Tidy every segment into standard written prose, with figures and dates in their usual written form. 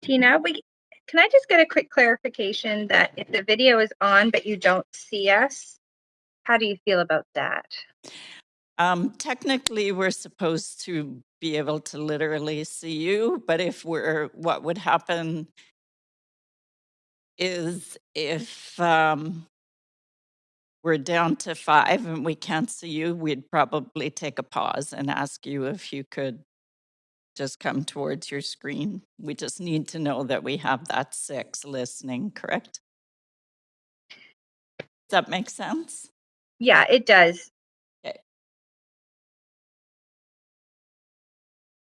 Tina, can I just get a quick clarification that if the video is on but you don't see us, how do you feel about that? Technically, we're supposed to be able to literally see you, but what would happen is if we're down to 5 and we can't see you, we'd probably take a pause and ask you if you could just come towards your screen. We just need to know that we have that 6 listening, correct? Does that make sense? Yeah, it does. Okay.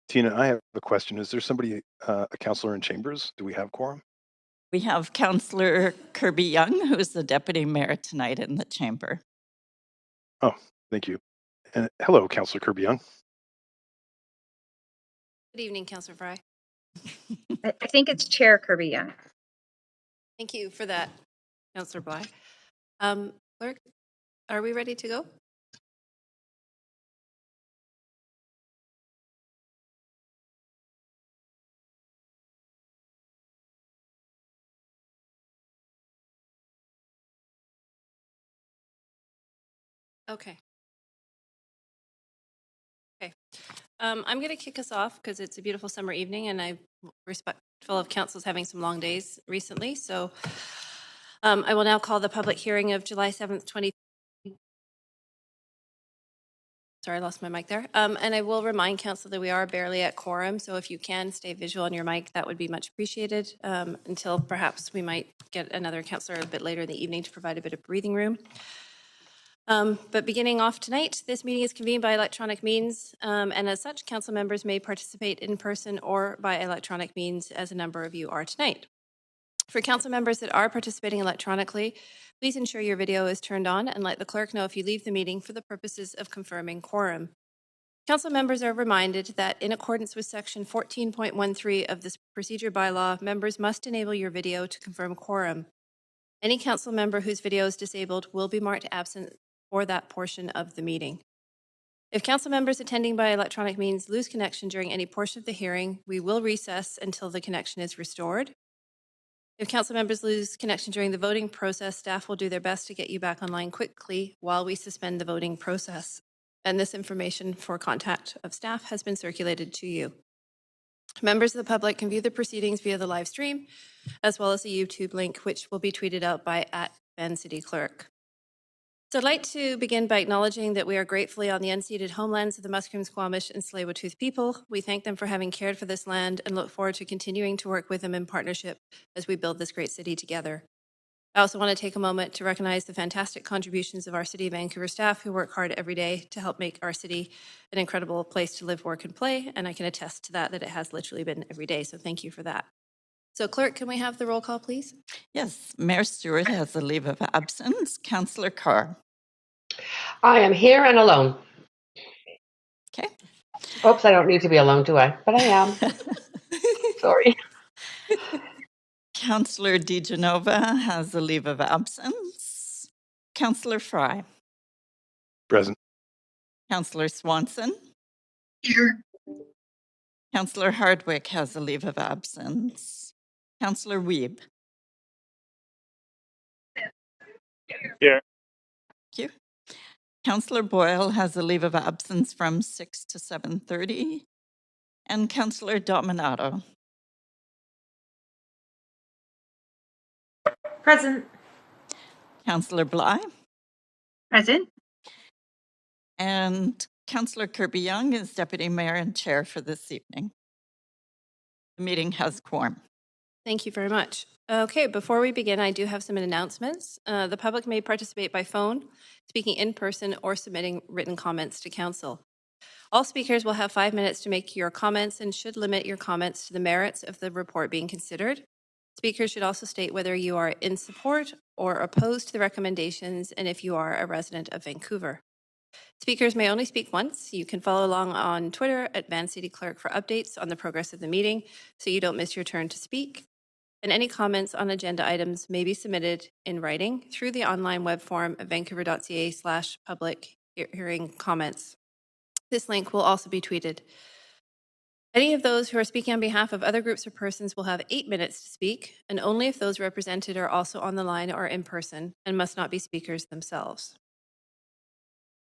Tina, I have a question. Is there somebody, a councillor in chambers? Do we have quorum? We have Councillor Kirby Young, who's the deputy mayor tonight in the chamber. Oh, thank you. And hello, Councillor Kirby Young. Good evening, Councillor Fry. I think it's Chair Kirby Young. Thank you for that, Councillor Bly. Clerk, are we ready to go? Okay. I'm going to kick us off because it's a beautiful summer evening and I'm respectful of councils having some long days recently. So I will now call the public hearing of July 7th, 2020. Sorry, I lost my mic there. And I will remind council that we are barely at quorum. So if you can stay visual on your mic, that would be much appreciated until perhaps we might get another councillor a bit later in the evening to provide a bit of breathing room. But beginning off tonight, this meeting is convened by electronic means, and as such, council members may participate in person or by electronic means, as a number of you are tonight. For council members that are participating electronically, please ensure your video is turned on and let the clerk know if you leave the meeting for the purposes of confirming quorum. Council members are reminded that in accordance with section 14.13 of this procedure bylaw, members must enable your video to confirm quorum. Any council member whose video is disabled will be marked absent for that portion of the meeting. If council members attending by electronic means lose connection during any portion of the hearing, we will recess until the connection is restored. If council members lose connection during the voting process, staff will do their best to get you back online quickly while we suspend the voting process. And this information for contact of staff has been circulated to you. Members of the public can view the proceedings via the live stream, as well as a YouTube link, which will be tweeted out by @VanCityClerk. So I'd like to begin by acknowledging that we are gratefully on the unceded homelands of the Musqueam, Squamish, and Tsleil-Waututh people. We thank them for having cared for this land and look forward to continuing to work with them in partnership as we build this great city together. I also want to take a moment to recognize the fantastic contributions of our City of Vancouver staff who work hard every day to help make our city an incredible place to live, work, and play. And I can attest to that it has literally been every day. So thank you for that. So clerk, can we have the roll call, please? Yes, Mayor Stewart has a leave of absence. Councillor Carr. I am here and alone. Okay. Oops, I don't need to be alone, do I? But I am. Sorry. Councillor DiGenova has a leave of absence. Councillor Fry. Present. Councillor Swanson. Here. Councillor Hardwick has a leave of absence. Councillor Wiebe. Here. Thank you. Councillor Boyle has a leave of absence from 6 to 7:30. And Councillor Dominato. Present. Councillor Bly. Present. And Councillor Kirby Young is Deputy Mayor and Chair for this evening. The meeting has quorum. Thank you very much. Okay, before we begin, I do have some announcements. The public may participate by phone, speaking in person, or submitting written comments to council. All speakers will have 5 minutes to make your comments and should limit your comments to the merits of the report being considered. Speakers should also state whether you are in support or opposed to the recommendations and if you are a resident of Vancouver. Speakers may only speak once. You can follow along on Twitter @VanCityClerk for updates on the progress of the meeting so you don't miss your turn to speak. And any comments on agenda items may be submitted in writing through the online web form at vancouver.ca/public hearing comments. This link will also be tweeted. Any of those who are speaking on behalf of other groups or persons will have 8 minutes to speak, and only if those represented are also on the line or in person and must not be speakers themselves.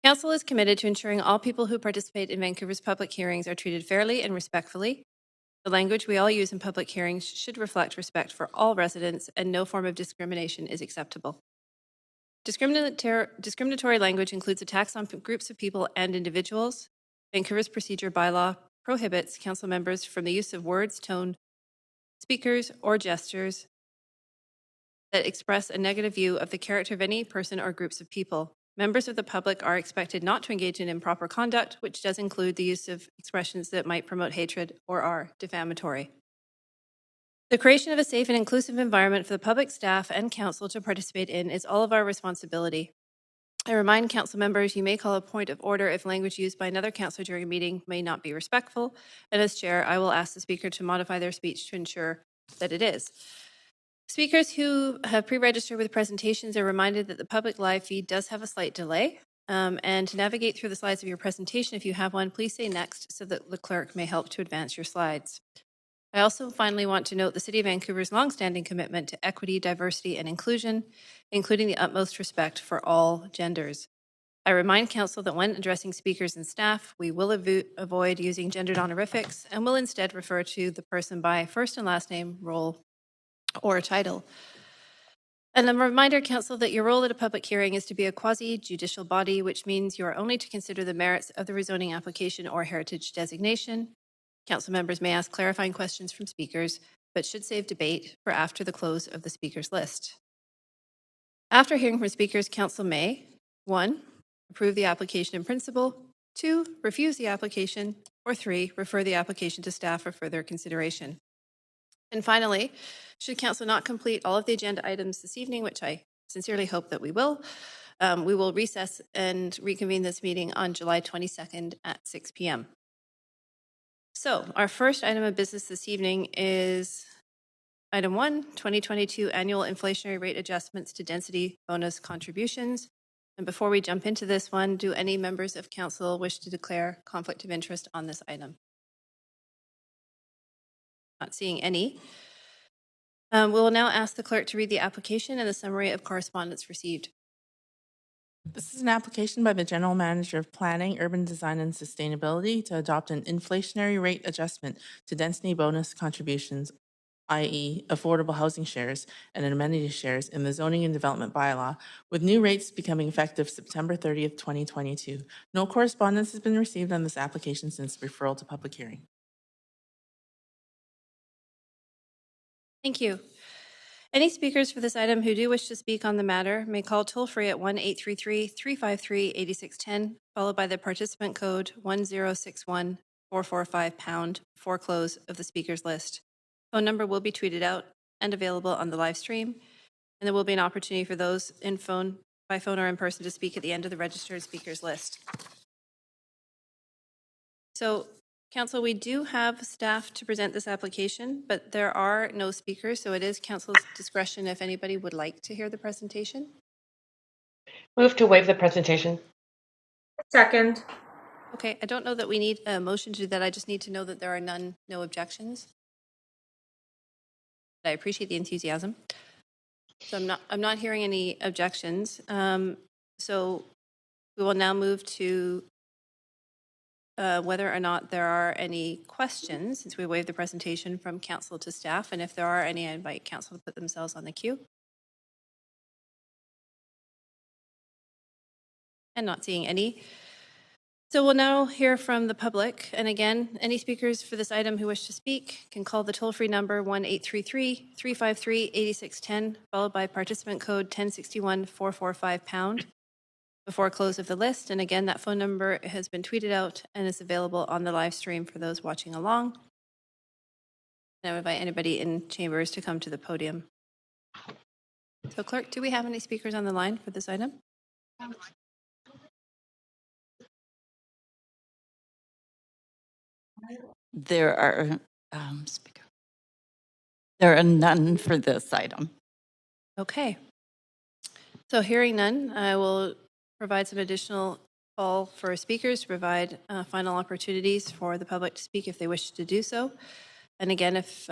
Council is committed to ensuring all people who participate in Vancouver's public hearings are treated fairly and respectfully. The language we all use in public hearings should reflect respect for all residents, and no form of discrimination is acceptable. Discriminatory language includes attacks on groups of people and individuals. Vancouver's procedure bylaw prohibits council members from the use of words, tone, speakers, or gestures that express a negative view of the character of any person or groups of people. Members of the public are expected not to engage in improper conduct, which does include the use of expressions that might promote hatred or are defamatory. The creation of a safe and inclusive environment for the public, staff, and council to participate in is all of our responsibility. I remind council members you may call a point of order if language used by another councillor during a meeting may not be respectful, and as chair, I will ask the speaker to modify their speech to ensure that it is. Speakers who have pre-registered with presentations are reminded that the public live feed does have a slight delay, and to navigate through the slides of your presentation, if you have one, please say next so that the clerk may help to advance your slides. I also finally want to note the City of Vancouver's longstanding commitment to equity, diversity, and inclusion, including the utmost respect for all genders. I remind Council that when addressing speakers and staff, we will avoid using gendered honorifics and will instead refer to the person by first and last name, role, or title. And a reminder, Council, that your role at a public hearing is to be a quasi-judicial body, which means you are only to consider the merits of the rezoning application or heritage designation. Council members may ask clarifying questions from speakers, but should save debate for after the close of the speakers list. After hearing from speakers, Council may 1. Approve the application in principle, 2. Refuse the application, or 3. Refer the application to staff for further consideration. And finally, should Council not complete all of the agenda items this evening, which I sincerely hope that we will recess and reconvene this meeting on July 22nd at 6 p.m. So our first item of business this evening is item 1, 2022 annual inflationary rate adjustments to density bonus contributions. And before we jump into this one, do any members of council wish to declare conflict of interest on this item? Not seeing any. We will now ask the clerk to read the application and the summary of correspondence received. This is an application by the General Manager of Planning, Urban Design and Sustainability to adopt an inflationary rate adjustment to density bonus contributions, i.e. affordable housing shares and amenity shares in the Zoning and Development Bylaw, with new rates becoming effective September 30th, 2022. No correspondence has been received on this application since referral to public hearing. Thank you. Any speakers for this item who do wish to speak on the matter may call toll-free at 1-833-353-8610, followed by the participant code 1061-445# before close of the speakers list. Phone number will be tweeted out and available on the live stream, and there will be an opportunity for those by phone or in person to speak at the end of the registered speakers list. So, Council, we do have staff to present this application, but there are no speakers, so it is Council's discretion if anybody would like to hear the presentation. Move to waive the presentation. Second. Okay, I don't know that we need a motion to do that. I just need to know that there are no objections. I appreciate the enthusiasm. So I'm not hearing any objections. So we will now move to whether or not there are any questions, since we waived the presentation from council to staff. And if there are any, I invite council to put themselves on the queue. And not seeing any. So we'll now hear from the public. And again, any speakers for this item who wish to speak can call the toll-free number 1-833-353-8610, followed by participant code 1061-445# before close of the list. And again, that phone number has been tweeted out and is available on the live stream for those watching along. And I invite anybody in chambers to come to the podium. So clerk, do we have any speakers on the line for this item? There are there are none for this item. Okay. So hearing none, I will provide some additional call for speakers to provide final opportunities for the public to speak if they wish to do so. And again, if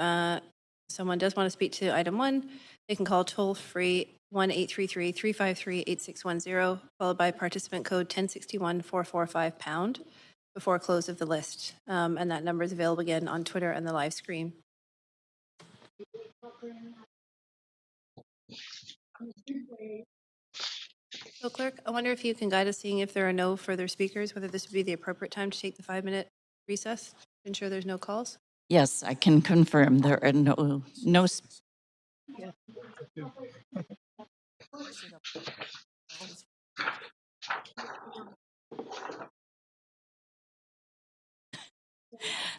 someone does want to speak to item 1, they can call toll-free 1-833-353-8610, followed by participant code 1061-445# before close of the list. And that number is available again on Twitter and the live stream. So clerk, I wonder if you can guide us, seeing if there are no further speakers, whether this would be the appropriate time to take the 5-minute recess to ensure there's no calls? Yes, I can confirm there are no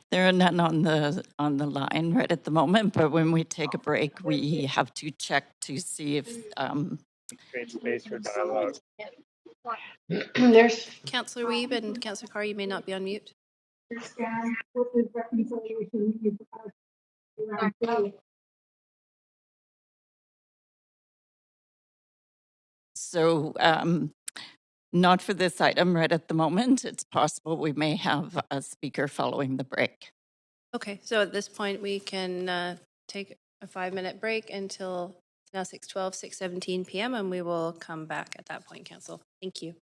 there are none on the line right at the moment, but when we take a break, we have to check to see if Create space for dialogue. There's Councillor Weeb and Councillor Carr, you may not be on mute. so not for this item right at the moment. It's possible we may have a speaker following the break. Okay, so at this point, we can take a 5-minute break until it's now 6:12, 6:17 p.m., and we will come back at that point, Council. Thank you.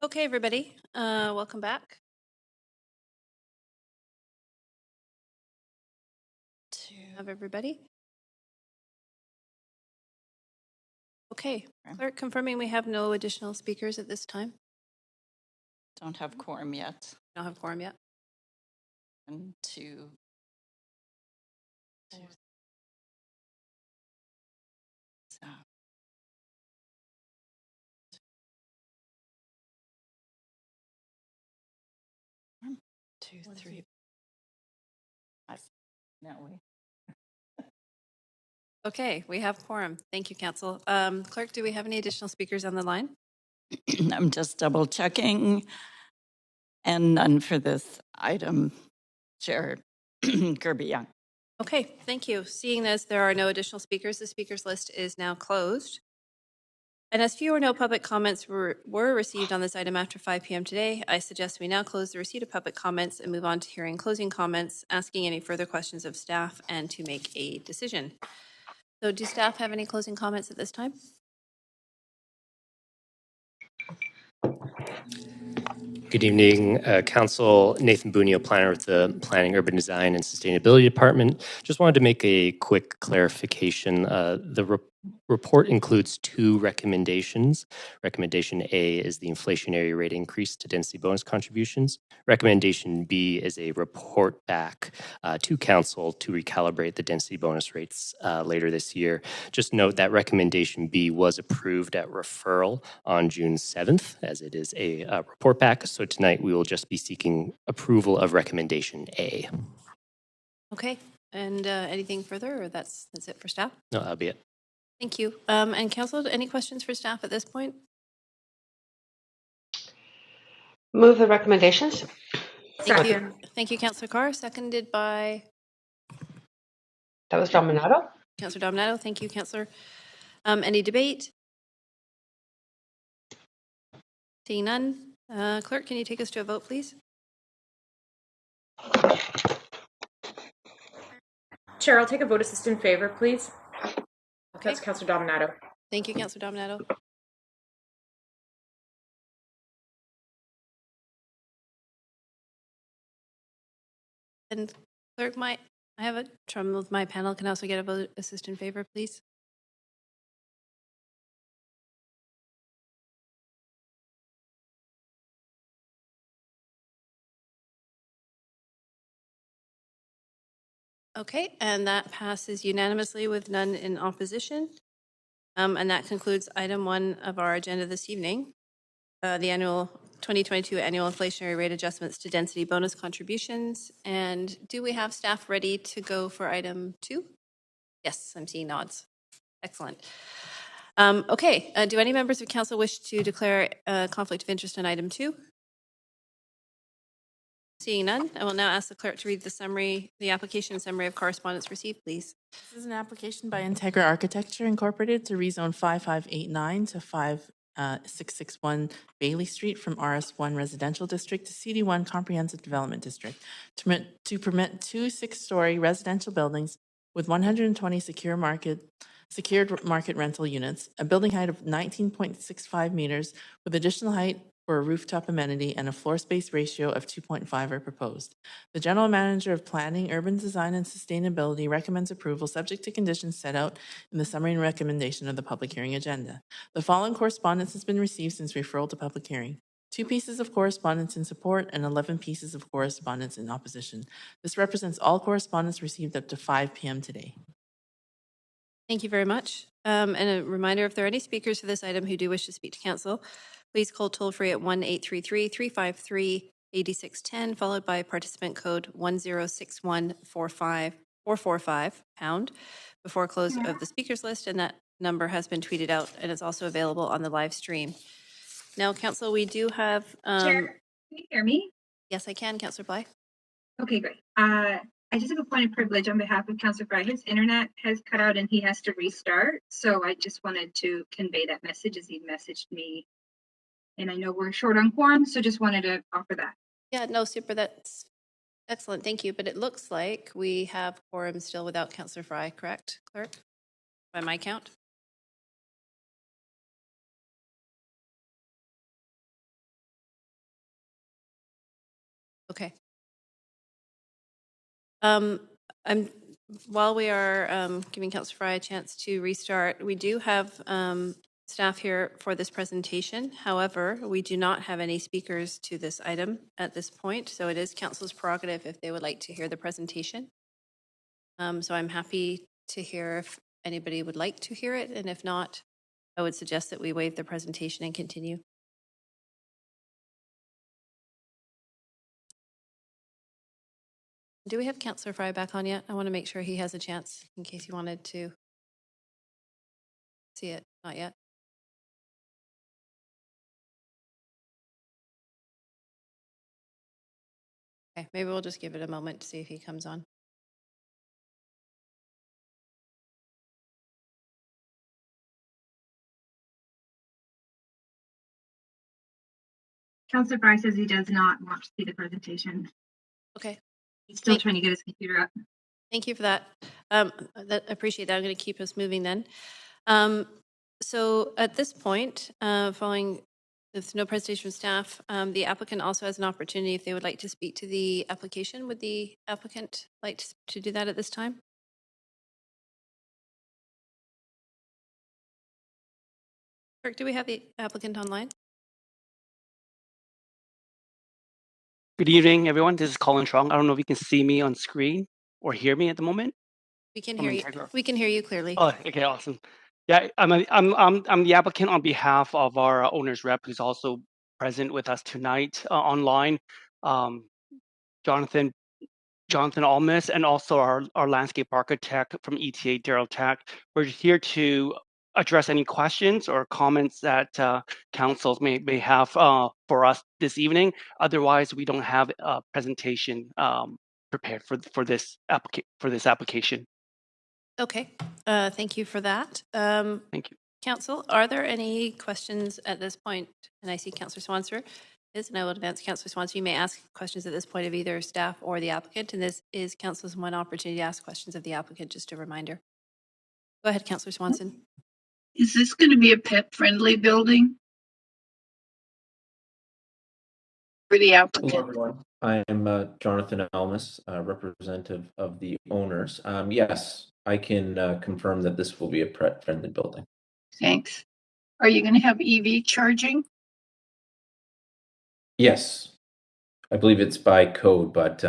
Okay, everybody, welcome back. Have everybody. Okay, clerk confirming we have no additional speakers at this time. Don't have quorum yet. Don't have quorum yet. And two. So. 1, 2, 3. No, Okay, we have quorum. Thank you, Council. Clerk, do we have any additional speakers on the line? I'm just double checking. And none for this item, Chair Kirby Young. Okay, thank you. Seeing as there are no additional speakers, the speakers list is now closed. And as few or no public comments were received on this item after 5 p.m. today, I suggest we now close the receipt of public comments and move on to hearing closing comments, asking any further questions of staff, and to make a decision. So do staff have any closing comments at this time? Good evening, Council. Nathan Bunio, planner with the Planning, Urban Design, and Sustainability Department. Just wanted to make a quick clarification. The report includes 2 recommendations. Recommendation A is the inflationary rate increase to density bonus contributions. Recommendation B is a report back to Council to recalibrate the density bonus rates later this year. Just note that recommendation B was approved at referral on June 7th, as it is a report back. So tonight we will just be seeking approval of recommendation A. Okay, and anything further, or that's it for staff? No, that'll be it. Thank you. And Council, any questions for staff at this point? Move the recommendations. Thank you. Thank you, Councillor Carr. Seconded by That was Dominato. Councillor Dominato. Thank you, Councillor. Any debate? Seeing none. Clerk, can you take us to a vote, please? Chair, I'll take a vote assist in favor, please. Okay. That's Councillor Dominato. Thank you, Councillor Dominato. And Clerk, I have a trouble with my panel. Can I also get a vote assist in favor, please? Okay, and that passes unanimously with none in opposition. And that concludes item 1 of our agenda this evening, the annual 2022 annual inflationary rate adjustments to density bonus contributions. And do we have staff ready to go for item 2? Yes, I'm seeing nods. Excellent. Okay, do any members of council wish to declare a conflict of interest on item 2? Seeing none, I will now ask the clerk to read the application summary of correspondence received, please. This is an application by Integra Architecture Incorporated to rezone 5589 to 5661 Bailey Street from RS1 Residential District to CD1 Comprehensive Development District to permit 2 6-story residential buildings with 120 secured market rental units, a building height of 19.65 meters with additional height for a rooftop amenity and a floor space ratio of 2.5 are proposed. The General Manager of Planning, Urban Design, and Sustainability recommends approval subject to conditions set out in the summary and recommendation of the public hearing agenda. The following correspondence has been received since referral to public hearing. 2 pieces of correspondence in support and 11 pieces of correspondence in opposition. This represents all correspondence received up to 5 p.m. today. Thank you very much. And a reminder, if there are any speakers for this item who do wish to speak to council, please call toll free at 1-833-353-8610, followed by participant code 1061445 pound before close of the speakers list. And that number has been tweeted out and is also available on the live stream. Now, council, we do have. Chair, can you hear me? Yes, I can, Councillor Bly. Okay, great. I just have a point of privilege on behalf of Councillor Fry. His internet has cut out and he has to restart. So I just wanted to convey that message as he messaged me. And I know we're short on quorum, so just wanted to offer that. Yeah, no, super. That's excellent. Thank you. But it looks like we have quorum still without Councillor Fry, correct, clerk? By my count? Okay. I'm while we are giving Councillor Fry a chance to restart, we do have staff here for this presentation. However, we do not have any speakers to this item at this point, so it is Council's prerogative if they would like to hear the presentation. So I'm happy to hear if anybody would like to hear it, and if not, I would suggest that we waive the presentation and continue. Do we have Councillor Fry back on yet? I want to make sure he has a chance in case he wanted to see it. Not yet. Okay, maybe we'll just give it a moment to see if he comes on. Councillor Fry says he does not want to see the presentation. Okay. He's still trying to get his computer up. Thank you for that. I appreciate that. I'm going to keep us moving then. So at this point, following with no presentation from staff, the applicant also has an opportunity if they would like to speak to the application. Would the applicant like to do that at this time? Kirk, do we have the applicant online? Good evening, everyone. This is Colin Trong. I don't know if you can see me on screen or hear me at the moment. We can I'm hear you. Integra. We can hear you clearly. Oh, okay, awesome. Yeah, I'm the applicant on behalf of our owner's rep, who's also present with us tonight online, Jonathan Almas, and also our landscape architect from ETA, Daryl Tech. We're here to address any questions or comments that councils may have for us this evening. Otherwise, we don't have a presentation prepared for this application. Okay, thank you for that. Thank you. Council, are there any questions at this point? And I see Councillor Swanser is, and I will advance Councillor Swanser. You may ask questions at this point of either staff or the applicant, and this is Council's one opportunity to ask questions of the applicant, just a reminder. Go ahead, Councillor Swanson. Is this going to be a pet-friendly building for the applicant? Hello, everyone. I am Jonathan Almas, representative of the owners. Yes, I can confirm that this will be a pet-friendly building. Thanks. Are you going to have EV charging? Yes, I believe it's by code, but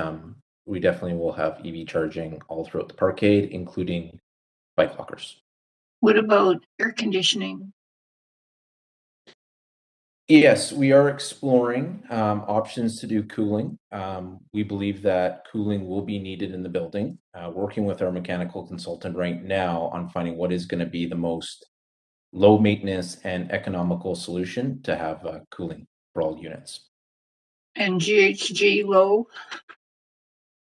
we definitely will have EV charging all throughout the parkade, including bike lockers. What about air conditioning? Yes, we are exploring options to do cooling. We believe that cooling will be needed in the building. Working with our mechanical consultant right now on finding what is going to be the most low maintenance and economical solution to have cooling for all units. And GHG low?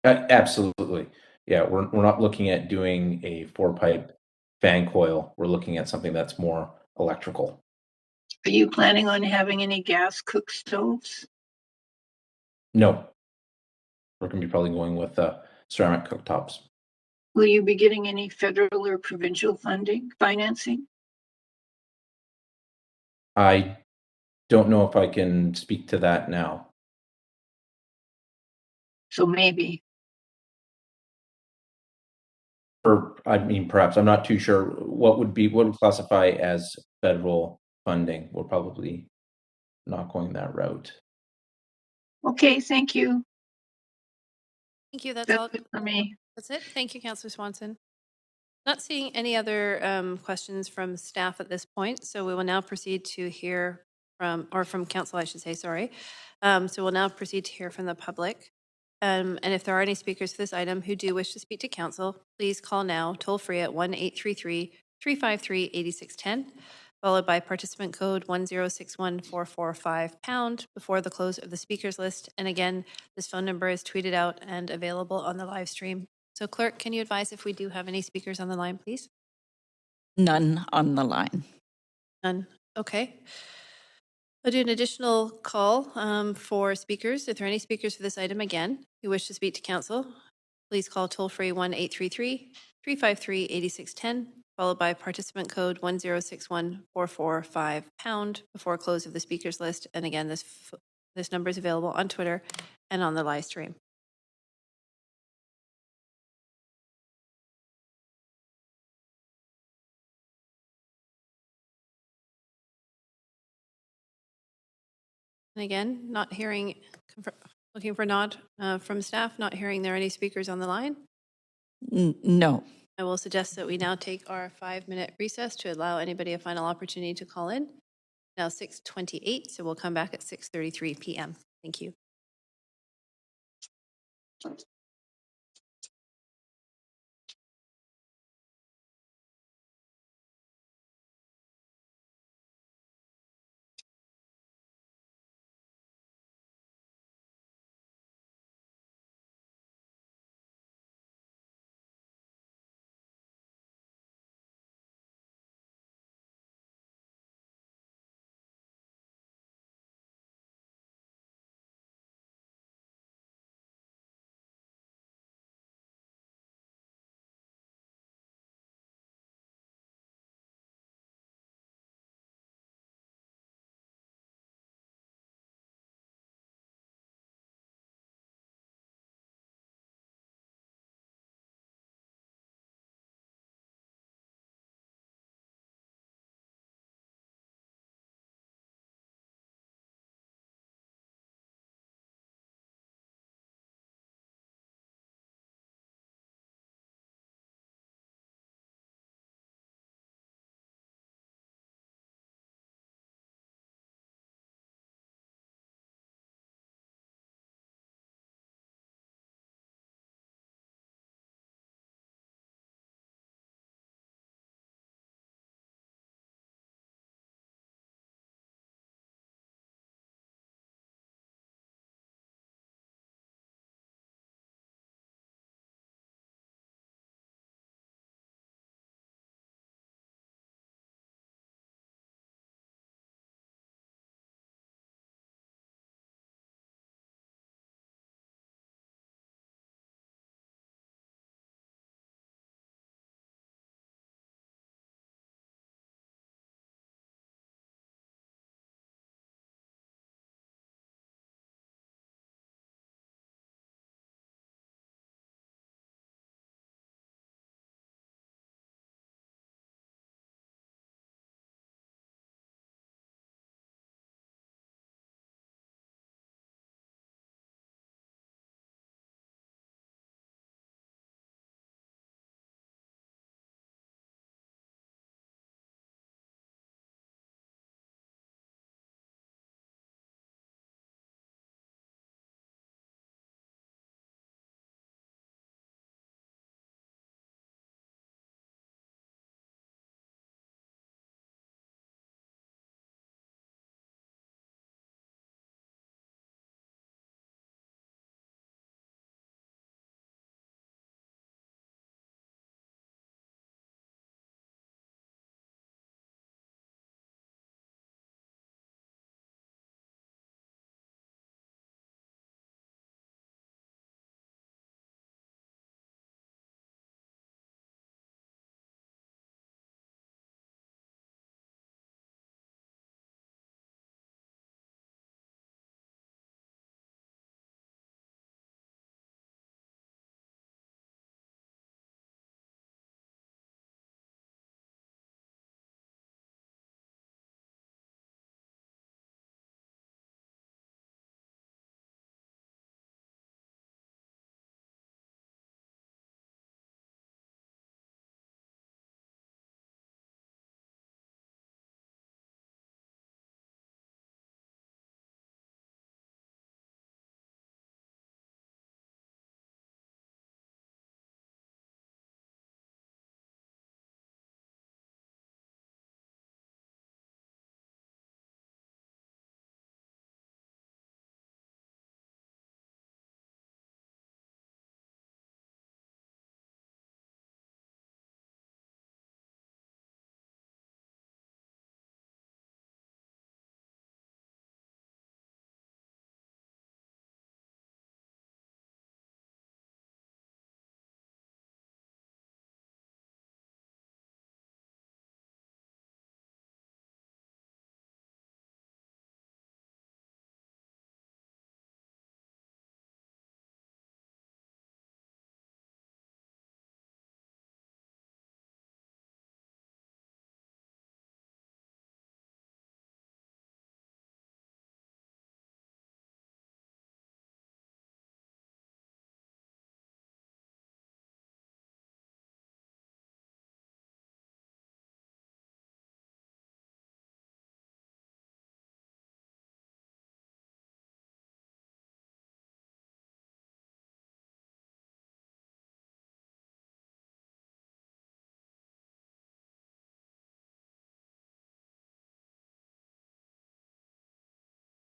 Absolutely. Yeah, we're not looking at doing a 4-pipe fan coil. We're looking at something that's more electrical. Are you planning on having any gas cook stoves? No. We're going to be probably going with ceramic cooktops. Will you be getting any federal or provincial financing? I don't know if I can speak to that now. So maybe. Perhaps I'm not too sure what would classify as federal funding. We're probably not going that route. Okay, thank you. Thank you. That's all it for me. That's it. Thank you, Councillor Swanson. Not seeing any other questions from staff at this point, so we will now proceed to hear from council, I should say, sorry. So we'll now proceed to hear from the public. And if there are any speakers for this item who do wish to speak to council, please call now, toll free at 1-833-353-8610, followed by participant code 1061445# before the close of the speakers list. And again, this phone number is tweeted out and available on the live stream. So clerk, can you advise if we do have any speakers on the line, please? None on the line. None. Okay. I'll do an additional call for speakers. If there are any speakers for this item again who wish to speak to council, please call toll free 1-833-353-8610, followed by participant code 1061445# before close of the speakers list. And again, this This number is available on Twitter and on the live stream. And again, not hearing, looking for nod from staff, not hearing there are any speakers on the line. No. I will suggest that we now take our 5-minute recess to allow anybody a final opportunity to call in. Now 6:28, so we'll come back at 6:33 p.m. Thank you.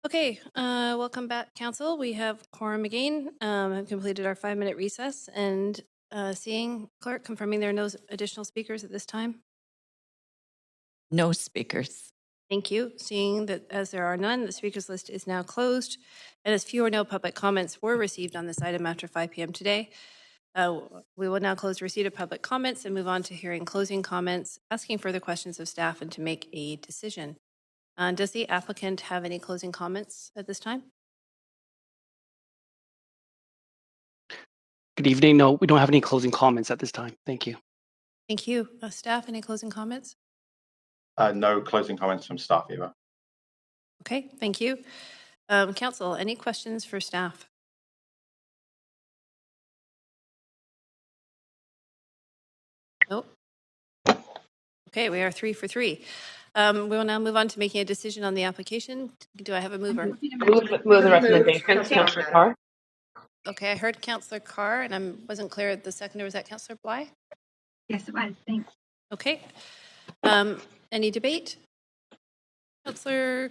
Okay, welcome back, Council. We have quorum again. Have completed our 5-minute recess, and seeing clerk confirming there are no additional speakers at this time. No speakers. Thank you. Seeing that as there are none, the speakers list is now closed, and as few or no public comments were received on this item after 5 p.m. today, we will now close receipt of public comments and move on to hearing closing comments, asking further questions of staff, and to make a decision. Does the applicant have any closing comments at this time? Good evening. No, we don't have any closing comments at this time. Thank you. Thank you. Staff, any closing comments? No closing comments from staff either. Okay, thank you. Council, any questions for staff? Nope. Okay, we are 3 for 3. We will now move on to making a decision on the application. Do I have a mover? Move the recommendation, Councillor Carr. Okay, I heard Councillor Carr, and I wasn't clear. The seconder, was that Councillor Bly? Yes, it was. Thanks. Okay. Any debate? Councillor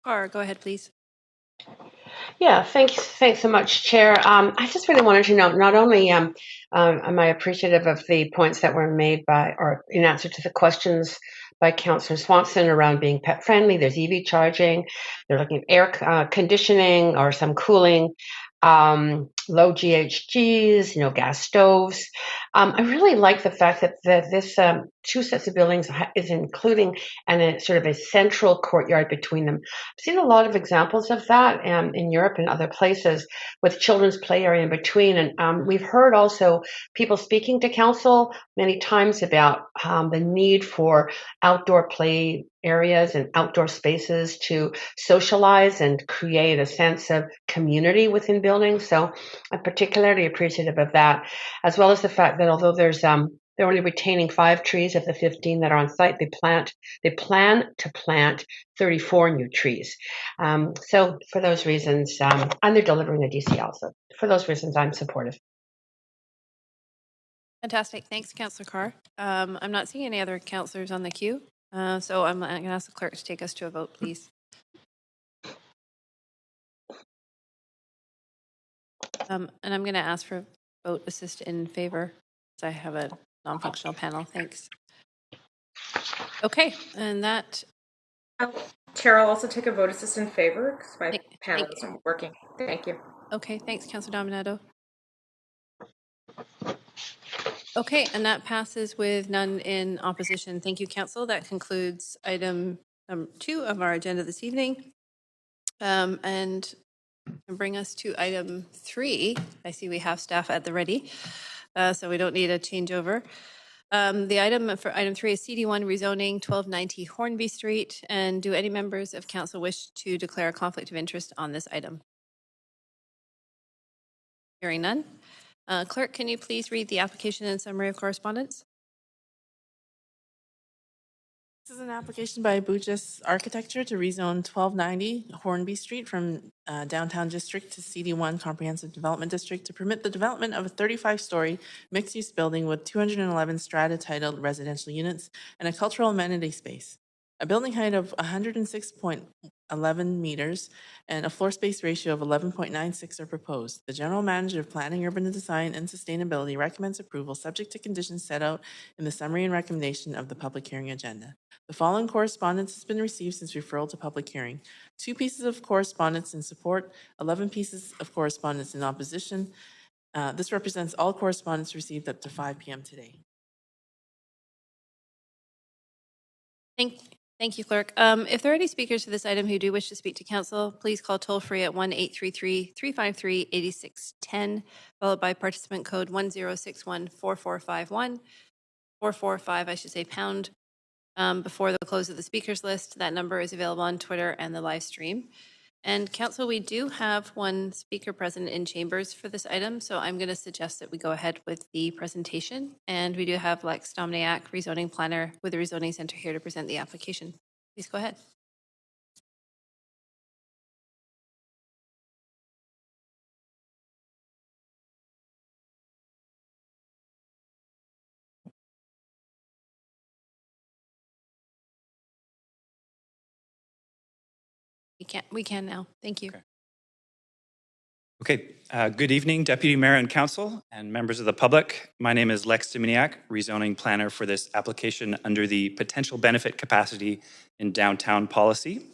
Carr, go ahead, please. Yeah, thanks so much, Chair. I just really wanted to know, not only am I appreciative of the points that were made by, or in answer to the questions by Councillor Swanson around being pet friendly. There's EV charging. They're looking at air conditioning or some cooling, low GHGs, gas stoves. I really like the fact that this 2 sets of buildings is including a sort of a central courtyard between them. I've seen a lot of examples of that in Europe and other places with children's play area in between. And we've heard also people speaking to council many times about the need for outdoor play areas and outdoor spaces to socialize and create a sense of community within buildings. So I'm particularly appreciative of that, as well as the fact that although they're only retaining 5 trees of the 15 that are on site, they plan to plant 34 new trees. So for those reasons, and they're delivering a DCL. So for those reasons, I'm supportive. Fantastic. Thanks, Councillor Carr. I'm not seeing any other councillors on the queue, so I'm going to ask the clerk to take us to a vote, please. And I'm going to ask for vote assist in favor, because I have a non-functional panel. Thanks. Okay, and that... Chair, I'll also take a vote assist in favor because my panel isn't working. Thank you. Okay, thanks, Councillor Dominato. Okay, and that passes with none in opposition. Thank you, Council. That concludes item 2 of our agenda this evening. And bring us to item 3. I see we have staff at the ready, so we don't need a changeover. The item for item 3 is CD1 rezoning 1290 Hornby Street. And do any members of council wish to declare a conflict of interest on this item? Hearing none. Clerk, can you please read the application and summary of correspondence? This is an application by Bugis Architecture to rezone 1290 Hornby Street from downtown district to CD1 Comprehensive Development District to permit the development of a 35-story mixed-use building with 211 strata-titled residential units and a cultural amenity space. A building height of 106.11 meters and a floor space ratio of 11.96 are proposed. The General Manager of Planning, Urban Design, and Sustainability recommends approval subject to conditions set out in the summary and recommendation of the public hearing agenda. The following correspondence has been received since referral to public hearing. 2 pieces of correspondence in support, 11 pieces of correspondence in opposition. This represents all correspondence received up to 5 p.m. today. Thank you, Clerk. If there are any speakers to this item who do wish to speak to Council, please call toll-free at 1-833-353-8610, followed by participant code 1061-4451, 445, I should say, pound, before the close of the speakers list. That number is available on Twitter and the live stream. And Council, we do have 1 speaker present in chambers for this item, so I'm going to suggest that we go ahead with the presentation. And we do have Lex Domniak, rezoning planner with the Rezoning Center, here to present the application. Please go ahead. We can now. Thank you. Okay. Good evening, Deputy Mayor and Council and members of the public. My name is Lex Dominiak, rezoning planner for this application under the potential benefit capacity in downtown policy.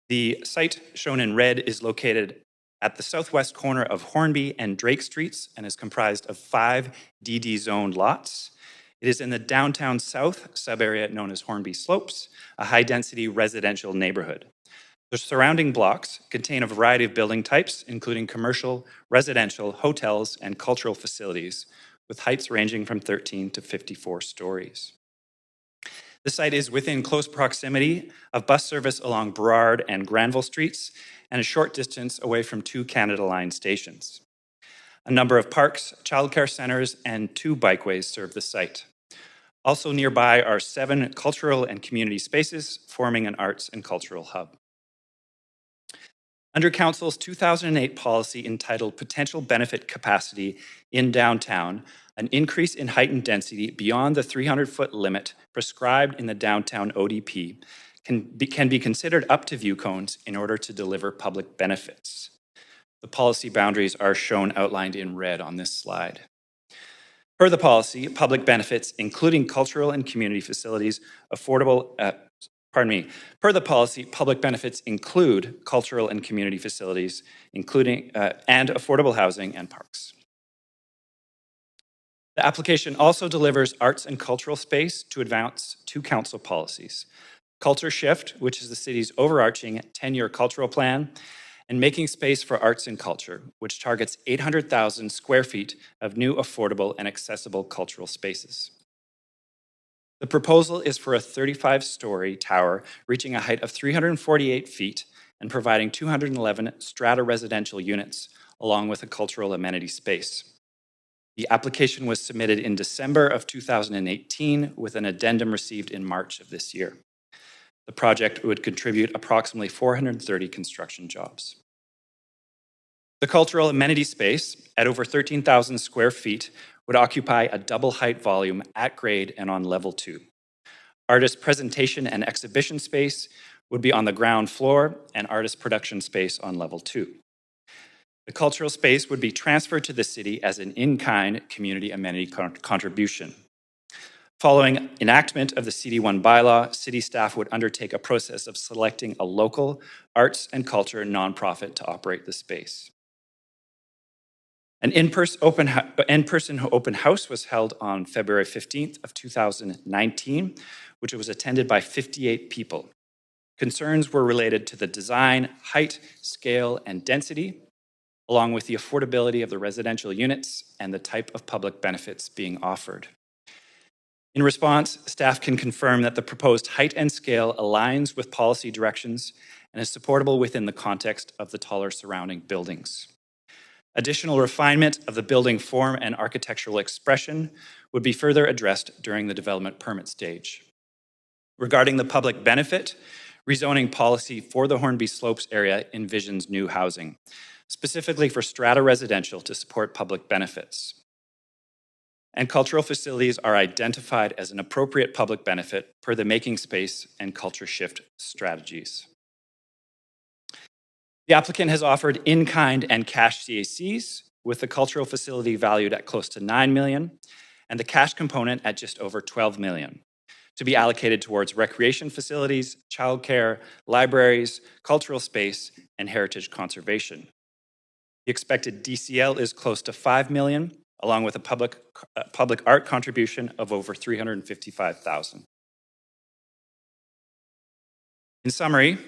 The site shown in red is located at the southwest corner of Hornby and Drake Streets and is comprised of 5 DD zoned lots. It is in the downtown south subarea known as Hornby Slopes, a high-density residential neighborhood. The surrounding blocks contain a variety of building types, including commercial, residential, hotels, and cultural facilities, with heights ranging from 13 to 54 stories. The site is within close proximity of bus service along Burrard and Granville Streets and a short distance away from 2 Canada Line stations. A number of parks, childcare centers, and 2 bikeways serve the site. Also nearby are 7 cultural and community spaces, forming an arts and cultural hub. Under Council's 2008 policy entitled Potential Benefit Capacity in Downtown, an increase in height and density beyond the 300-foot limit prescribed in the downtown ODP can be considered up to view cones in order to deliver public benefits. The policy boundaries are shown outlined in red on this slide. Per the policy, public benefits, including cultural and community facilities, per the policy, public benefits include cultural and community facilities, including and affordable housing and parks. The application also delivers arts and cultural space to advance 2 council policies: Culture Shift, which is the city's overarching 10-year cultural plan, and Making Space for Arts and Culture, which targets 800,000 square feet of new, affordable, and accessible cultural spaces. The proposal is for a 35-story tower reaching a height of 348 feet and providing 211 strata residential units, along with a cultural amenity space. The application was submitted in December of 2018 with an addendum received in March of this year. The project would contribute approximately 430 construction jobs. The cultural amenity space, at over 13,000 square feet, would occupy a double height volume at grade and on level 2. Artist presentation and exhibition space would be on the ground floor and artist production space on level 2. The cultural space would be transferred to the city as an in-kind community amenity contribution. Following enactment of the CD1 bylaw, city staff would undertake a process of selecting a local arts and culture nonprofit to operate the space. An in-person open house was held on February 15th of 2019, which was attended by 58 people. Concerns were related to the design, height, scale, and density, along with the affordability of the residential units and the type of public benefits being offered. In response, staff can confirm that the proposed height and scale aligns with policy directions and is supportable within the context of the taller surrounding buildings. Additional refinement of the building form and architectural expression would be further addressed during the development permit stage. Regarding the public benefit, rezoning policy for the Hornby Slopes area envisions new housing, specifically for strata residential to support public benefits. And cultural facilities are identified as an appropriate public benefit per the Making Space and Culture Shift strategies. The applicant has offered in-kind and cash CACs, with the cultural facility valued at close to $9 million and the cash component at just over $12 million, to be allocated towards recreation facilities, childcare, libraries, cultural space, and heritage conservation. The expected DCL is close to $5 million, along with a public art contribution of over $355,000. In summary,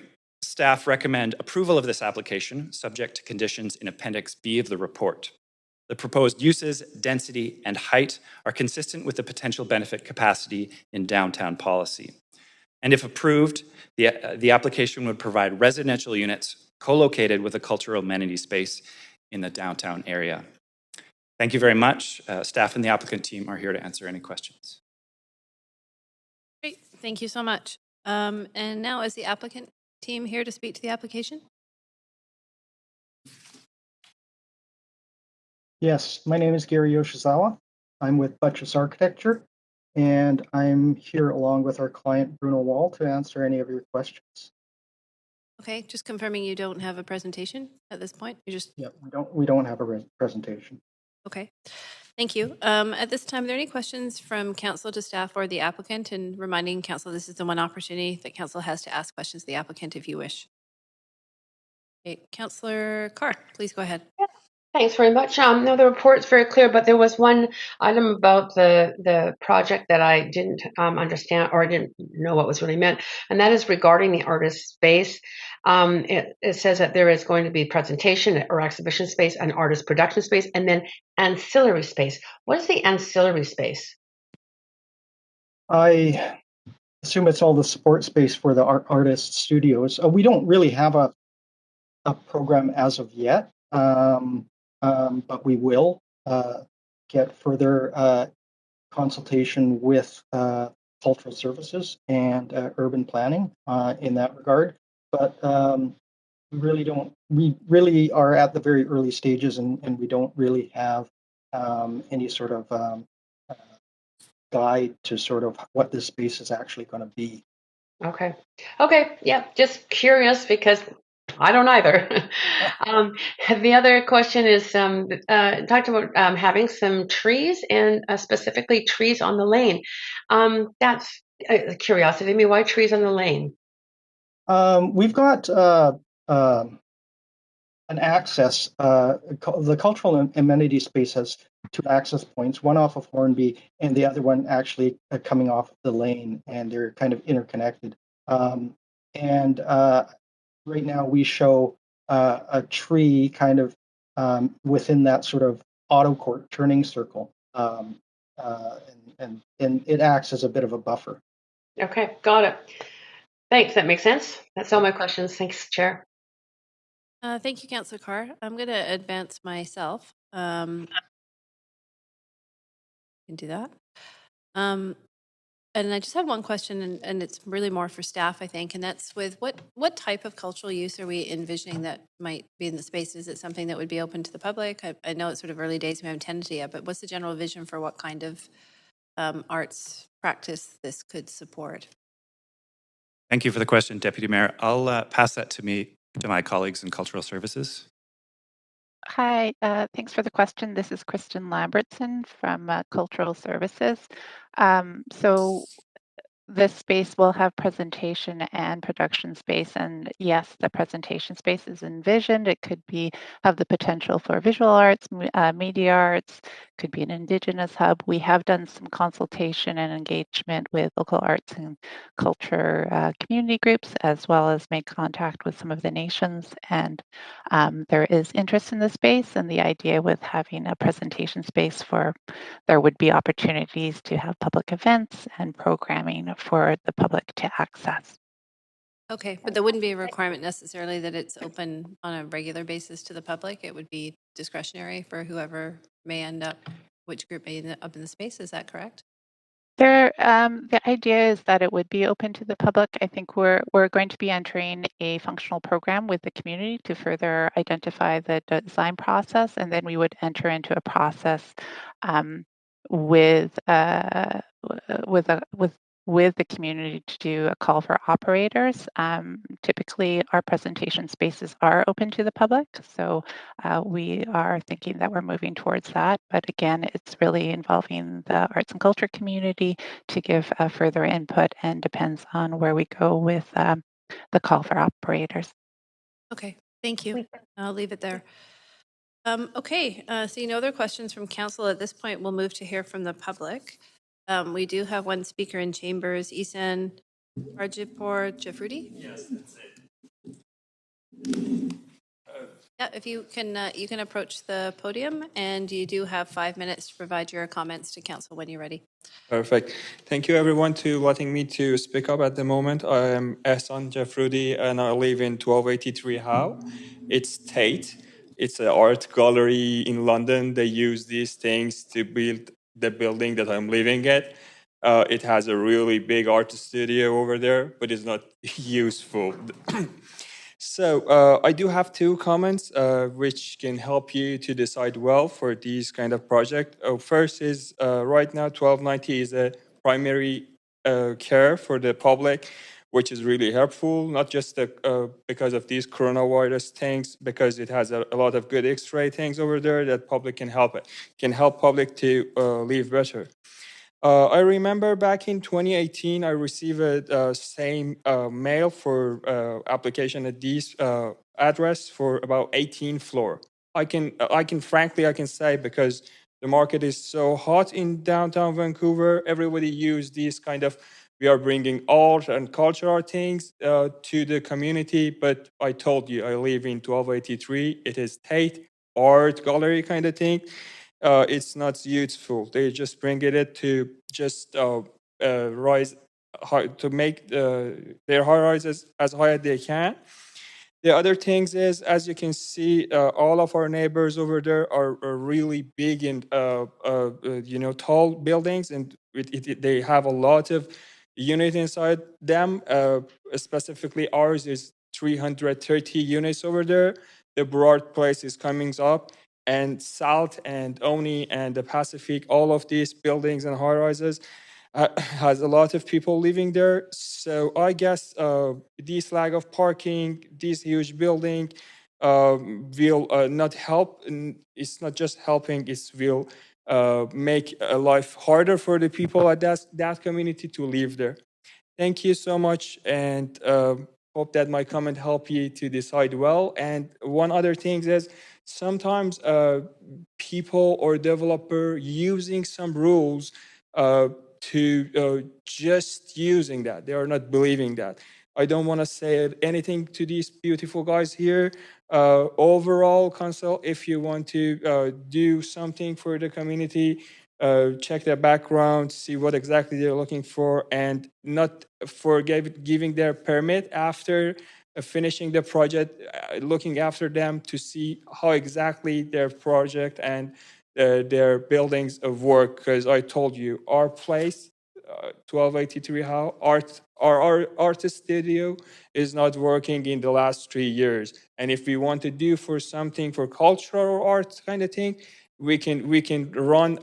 staff recommend approval of this application, subject to conditions in Appendix B of the report. The proposed uses, density, and height are consistent with the potential benefit capacity in downtown policy. And if approved, the application would provide residential units co-located with a cultural amenity space in the downtown area. Thank you very much. Staff and the applicant team are here to answer any questions. Great, thank you so much. And now is the applicant team here to speak to the application? Yes, my name is Gary Yoshizawa. I'm with Buttress Architecture. and I'm here along with our client Bruno Wall to answer any of your questions. Okay, just confirming you don't have a presentation at this point. You just We don't have a presentation. okay. Thank you. At this time, are there any questions from council to staff or the applicant? And reminding council, this is the one opportunity that council has to ask questions to the applicant if you wish. Okay, Councillor Carr, please go ahead. Thanks very much. No, the report's very clear, but there was one item about the project that I didn't understand or I didn't know what was really meant, and that is regarding the artist space. It says that there is going to be presentation or exhibition space, an artist production space, and then ancillary space. What is the ancillary space? I assume it's all the support space for the artist studios. We don't really have a program as of yet. But we will get further consultation with cultural services and urban planning in that regard. But we really are at the very early stages, and we don't really have any sort of guide to sort of what this space is actually going to be. Okay. Yeah, just curious because I don't either. The other question is talked about having some trees and specifically trees on the lane. That's a curiosity to me. Why trees on the lane? We've got an access. The cultural amenity space has two access points, one off of Hornby and the other one actually coming off the lane, and they're kind of interconnected. Right now we show a tree kind of within that sort of auto court turning circle, and it acts as a bit of a buffer. Okay, got it. Thanks, that makes sense. That's all my questions. Thanks, Chair. Thank you, Councillor Carr. I'm going to advance myself. Can do that. And I just have one question, and it's really more for staff, I think, and that's with what type of cultural use are we envisioning that might be in the space? Is it something that would be open to the public? I know it's sort of early days, we haven't tenanted yet, but what's the general vision for what kind of arts practice this could support? Thank you for the question, Deputy Mayor. I'll pass that to my colleagues in Cultural Services. Hi, thanks for the question. This is Kristen Lambertson from Cultural Services. So this space will have presentation and production space, and yes, the presentation space is envisioned. It could have the potential for visual arts, media arts, could be an Indigenous hub. We have done some consultation and engagement with local arts and culture community groups, as well as make contact with some of the nations, and there is interest in the space, and the idea with having a presentation space there would be opportunities to have public events and programming for the public to access. Okay, but there wouldn't be a requirement necessarily that it's open on a regular basis to the public. It would be discretionary for whoever which group may end up in the space. Is that correct? The idea is that it would be open to the public. I think we're going to be entering a functional program with the community to further identify the design process, and then we would enter into a process with the community to do a call for operators. Typically, our presentation spaces are open to the public, so we are thinking that we're moving towards that. But again, it's really involving the arts and culture community to give further input, and depends on where we go with the call for operators. Okay, thank you. I'll leave it there. Okay, seeing no other questions from council at this point, we'll move to hear from the public. We do have one speaker in chambers, Isan Arjipur Jafrudi. Yes, that's it. Yeah, if you can approach the podium, and you do have 5 minutes to provide your comments to council when you're ready. Perfect. Thank you everyone to letting me to speak up at the moment. I am Ehsan Jafrudi and I live in 1283 Howe. It's Tate. It's an art gallery in London. They use these things to build the building that I'm living at. It has a really big art studio over there, but it's not useful. So I do have two comments which can help you to decide well for these kind of project. First is right now 1290 is a primary care for the public, which is really helpful, not just because of these coronavirus things, because it has a lot of good X-ray things over there that public can help public to live better. I remember back in 2018, I received a same mail for application at this address for about 18 floor. I can frankly say, because the market is so hot in downtown Vancouver, everybody use these kind of, we are bringing art and cultural things to the community. But I told you, I live in 1283. It is Tate art gallery kind of thing. It's not useful. They just bring it to just rise high, to make their high rises as high as they can. The other things is, as you can see, all of our neighbors over there are really big and tall buildings, and they have a lot of units inside them. Specifically, ours is 330 units over there. The Burrard Place is coming up, and South and Oni and the Pacific, all of these buildings and high rises has a lot of people living there. So I guess this lack of parking, this huge building will not help. And it's not just helping, it will make life harder for the people at that community to live there. Thank you so much, and hope that my comment helped you to decide well. And one other thing is, sometimes people or developer using some rules to just using that. They are not believing that. I don't want to say anything to these beautiful guys here. Overall, council, if you want to do something for the community, check their background, see what exactly they're looking for, and not for giving their permit after finishing the project, looking after them to see how exactly their project and their buildings of work. Because I told you, our place, 1283 How, our artist studio is not working in the last 3 years. And if we want to do for something for cultural art kind of thing, we can run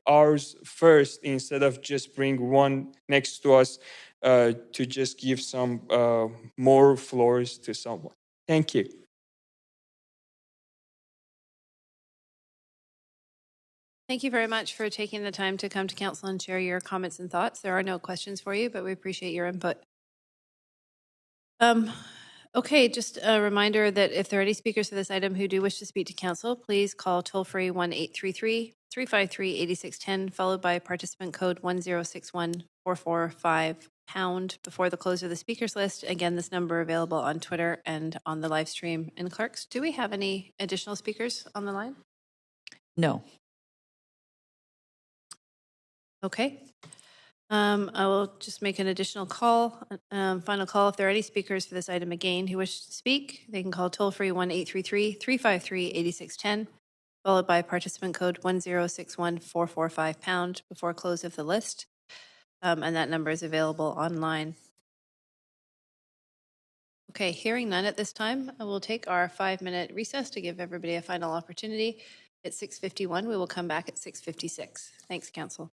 ours first instead of just bring one next to us to just give some more floors to someone. Thank you. Thank you very much for taking the time to come to council and share your comments and thoughts. There are no questions for you, but we appreciate your input. Okay, just a reminder that if there are any speakers for this item who do wish to speak to council, please call toll-free 1-833-353-8610, followed by participant code 1061445# before the close of the speakers list. Again, this number available on Twitter and on the live stream. And Clerks, do we have any additional speakers on the line? No. Okay. I will just make an additional call, final call. If there are any speakers for this item again who wish to speak, they can call toll-free 1-833-353-8610, followed by participant code 1061445# before close of the list. And that number is available online. Okay, hearing none at this time, I will take our 5-minute recess to give everybody a final opportunity. At 6:51, we will come back at 6:56. Thanks, Council.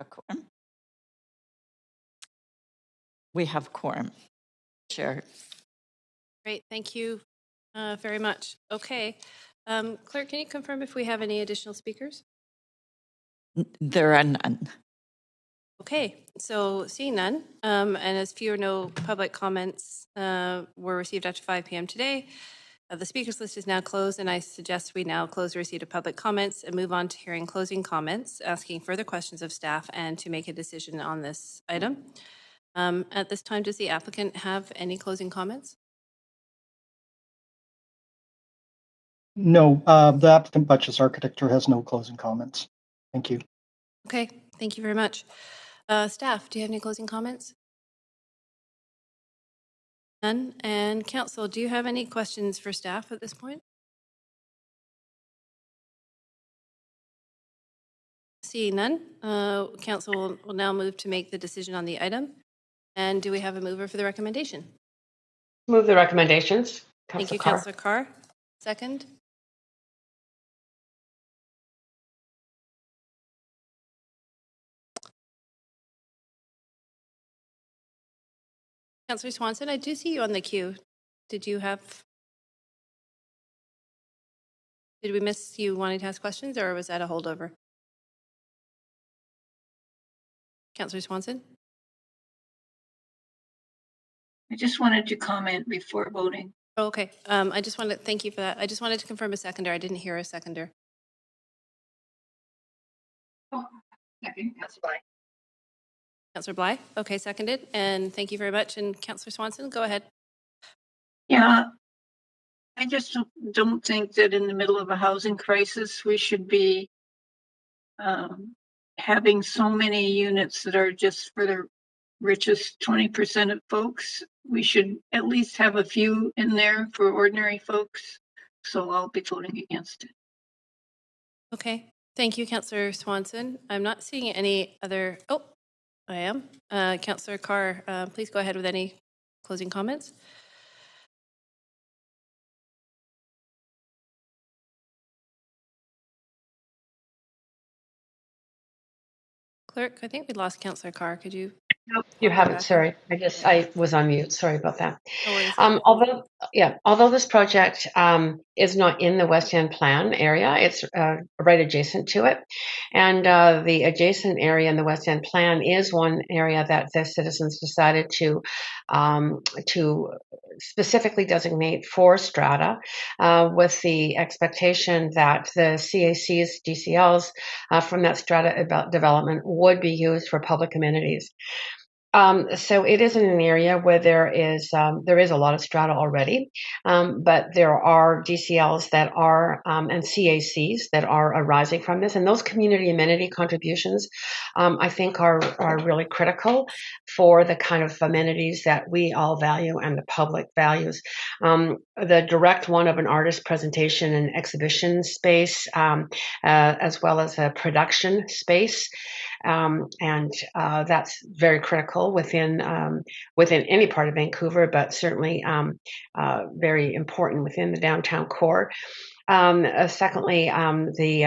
A quorum? We have quorum. Chair. Great, thank you very much. Okay. Clerk, can you confirm if we have any additional speakers? There are none. Okay, so seeing none, and as few or no public comments were received after 5 p.m. today, the speakers list is now closed, and I suggest we now close the receipt of public comments and move on to hearing closing comments, asking further questions of staff, and to make a decision on this item. At this time, does the applicant have any closing comments? No, the applicant Butch's Architecture has no closing comments. Thank you. Okay, thank you very much. Staff, do you have any closing comments? None. And council, do you have any questions for staff at this point? Seeing none, council will now move to make the decision on the item. And do we have a mover for the recommendation? Move the recommendations. Thank you, Carr. Councillor Carr. Second. Councillor Swanson, I do see you on the queue. Did we miss you wanting to ask questions, or was that a holdover? Councillor Swanson? I just wanted to comment before voting. Oh, okay. I just wanted to thank you for that. I just wanted to confirm a seconder. I didn't hear a seconder. Oh, second, Councillor Bly. Councillor Bly? Okay, seconded. And thank you very much. And Councillor Swanson, go ahead. Yeah, I just don't think that in the middle of a housing crisis, we should be having so many units that are just for the richest 20% of folks. We should at least have a few in there for ordinary folks. So I'll be voting against it. Okay. Thank you, Councillor Swanson. I'm not seeing any other. Oh, I am. Councillor Carr, please go ahead with any closing comments. Clerk, I think we lost Councillor Carr. Could you? Nope. You haven't, sorry. I was on mute. Sorry about that. No worries. Although this project is not in the West End plan area, it's right adjacent to it. And the adjacent area in the West End plan is one area that the citizens decided to specifically designate for strata, with the expectation that the CACs, DCLs from that strata development would be used for public amenities. So it is in an area where there is a lot of strata already, but there are DCLs that are and CACs that are arising from this, and those community amenity contributions, I think, are really critical for the kind of amenities that we all value and the public values. The direct one of an artist presentation and exhibition space, as well as a production space. And that's very critical within any part of Vancouver, but certainly very important within the downtown core. Secondly, the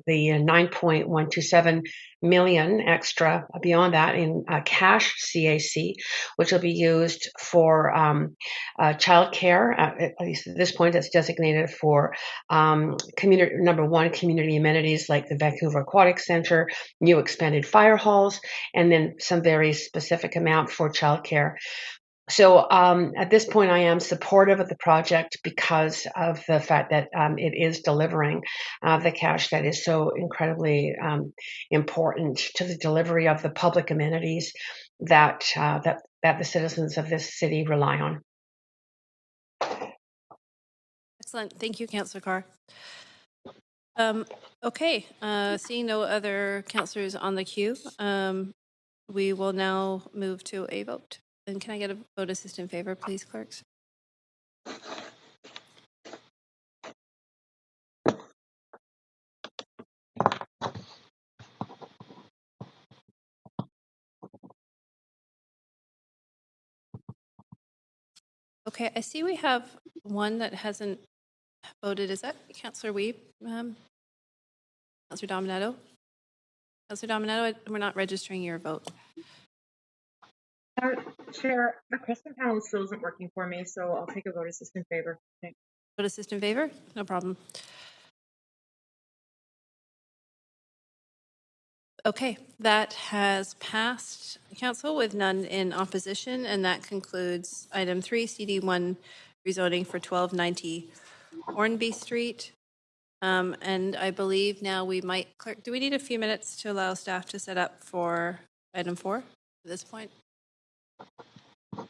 9.127 million extra beyond that in cash CAC, which will be used for childcare. At least at this point, it's designated for community amenities like the Vancouver Aquatic Centre, new expanded fire halls, and then some very specific amount for childcare. So at this point, I am supportive of the project because of the fact that it is delivering the cash that is so incredibly important to the delivery of the public amenities that the citizens of this city rely on. Excellent. Thank you, Councillor Carr. Okay, seeing no other councillors on the queue, we will now move to a vote. And can I get a vote assist in favor, please, clerks? Okay, I see we have one that hasn't voted. Is that Councillor Weeb? Councillor Dominato? Councillor Dominato, we're not registering your vote. Chair, the question panel still isn't working for me, so I'll take a vote assist in favor. Thanks. Vote assist in favor? No problem. Okay, that has passed council with none in opposition, and that concludes item 3, CD1 rezoning for 1290 Hornby Street. And I believe now we might, clerk, do we need a few minutes to allow staff to set up for item 4 at this point? We'll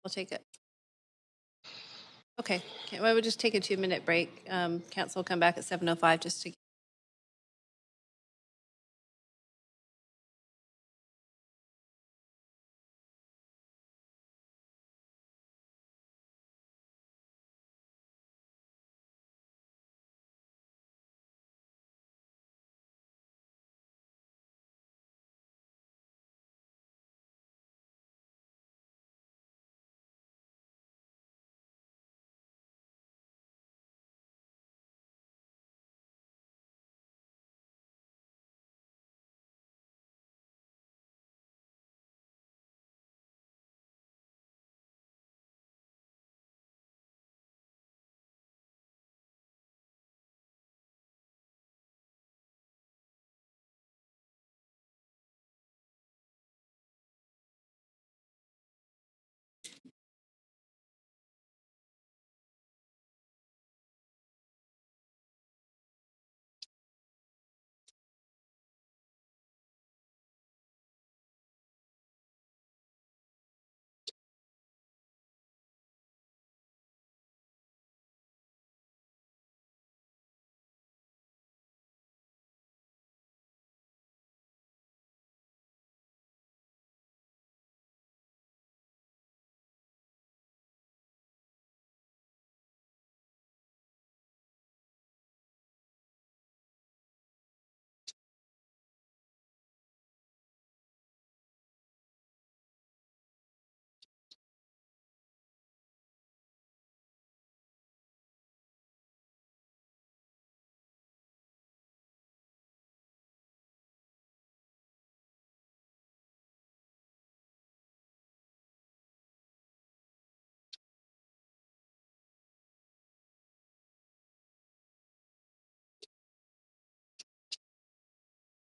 take it. Okay, well, we'll just take a 2-minute break. Council will come back at 7:05 just to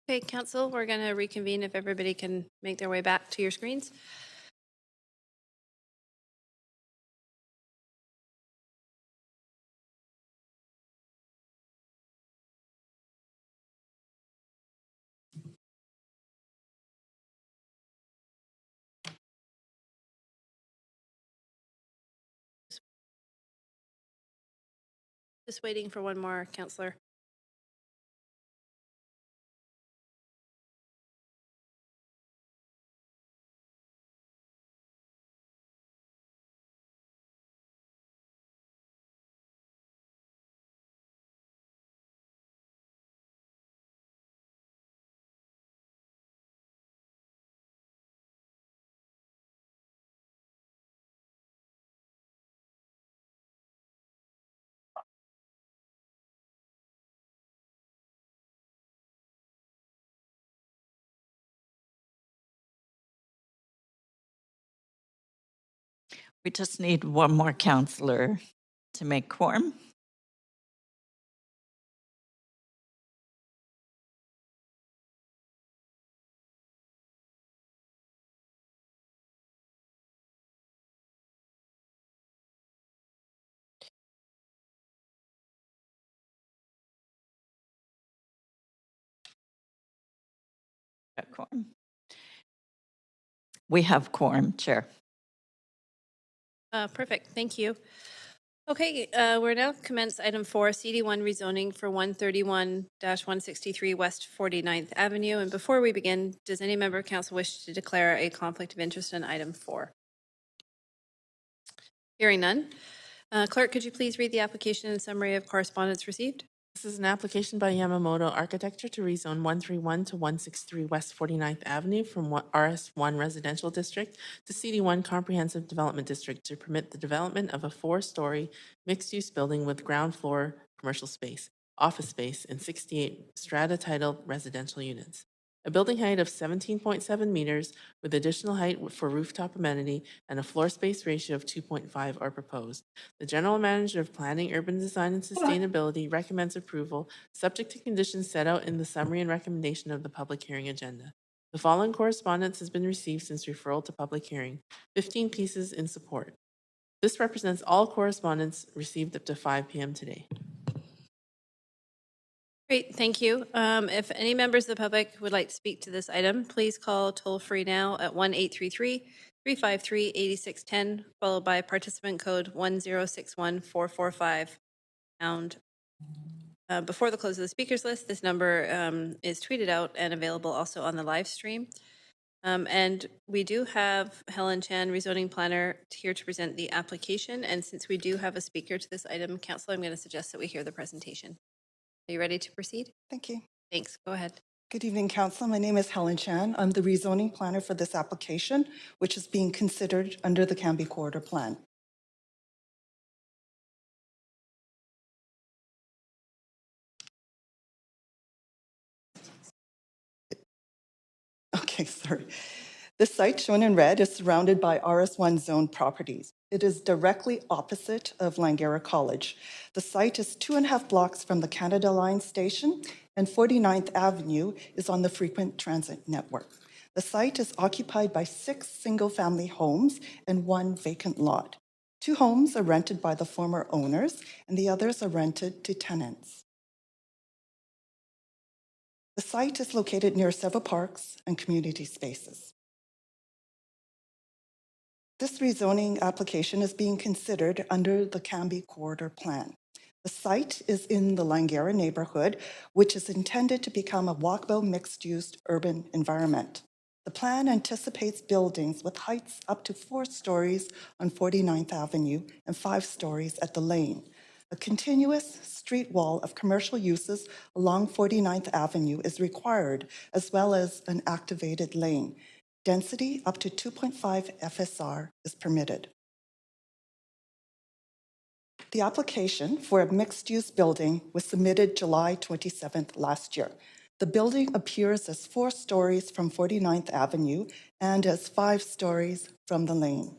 Okay, Council, we're going to reconvene if everybody can make their way back to your screens. Just waiting for one more, Councillor. We just need one more councillor to make quorum. Quorum. We have quorum, Chair. Perfect, thank you. Okay, we're now commence item 4, CD1 rezoning for 131-163 West 49th Avenue. And before we begin, does any member of council wish to declare a conflict of interest in item 4? Hearing none. Clerk, could you please read the application and summary of correspondence received? This is an application by Yamamoto Architecture to rezone 131 to 163 West 49th Avenue from RS1 Residential District to CD1 Comprehensive Development District to permit the development of a 4-story mixed-use building with ground floor commercial space. office space, and 68 strata-titled residential units. A building height of 17.7 meters with additional height for rooftop amenity and a floor space ratio of 2.5 are proposed. The General Manager of Planning, Urban Design, and Sustainability recommends approval, subject to conditions set out in the summary and recommendation of the public hearing agenda. The following correspondence has been received since referral to public hearing, 15 pieces in support. This represents all correspondence received up to 5 p.m. today. Great, thank you. If any members of the public would like to speak to this item, please call toll-free now at 1-833-353-8610, followed by participant code 1061445. Before the close of the speakers list, this number is tweeted out and available also on the live stream. And we do have Helen Chan, rezoning planner, here to present the application. And since we do have a speaker to this item, Council, I'm going to suggest that we hear the presentation. Are you ready to proceed? Thank you. Thanks. Go ahead. Good evening, Council. My name is Helen Chan. I'm the rezoning planner for this application, which is being considered under the Cambie Corridor Plan. Okay, sorry. The site shown in red is surrounded by RS1 zone properties. It is directly opposite of Langara College. The site is 2.5 blocks from the Canada Line station, and 49th Avenue is on the frequent transit network. The site is occupied by 6 single-family homes and 1 vacant lot. 2 homes are rented by the former owners, and the others are rented to tenants. The site is located near several parks and community spaces. This rezoning application is being considered under the Cambie Corridor Plan. The site is in the Langara neighborhood, which is intended to become a walkable mixed-use urban environment. The plan anticipates buildings with heights up to 4 stories on 49th Avenue and 5 stories at the lane. A continuous street wall of commercial uses along 49th Avenue is required, as well as an activated lane. Density up to 2.5 FSR is permitted. The application for a mixed-use building was submitted July 27th last year. The building appears as 4 stories from 49th Avenue and as 5 stories from the lane.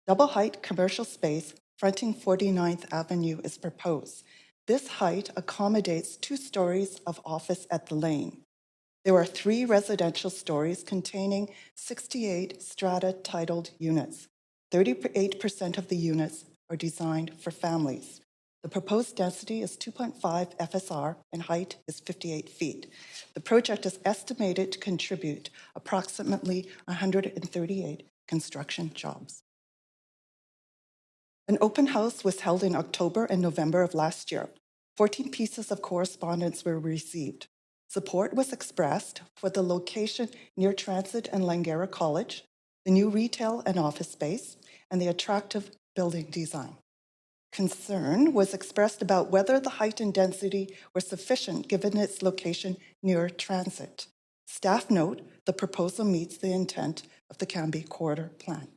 Double-height commercial space fronting 49th Avenue is proposed. This height accommodates 2 stories of office at the lane. There are 3 residential stories containing 68 strata-titled units. 38% of the units are designed for families. The proposed density is 2.5 FSR and height is 58 feet. The project is estimated to contribute approximately 138 construction jobs. An open house was held in October and November of last year. 14 pieces of correspondence were received. Support was expressed for the location near Transit and Langara College, the new retail and office space, and the attractive building design. Concern was expressed about whether the height and density were sufficient given its location near transit. Staff note the proposal meets the intent of the Cambie Corridor Plan.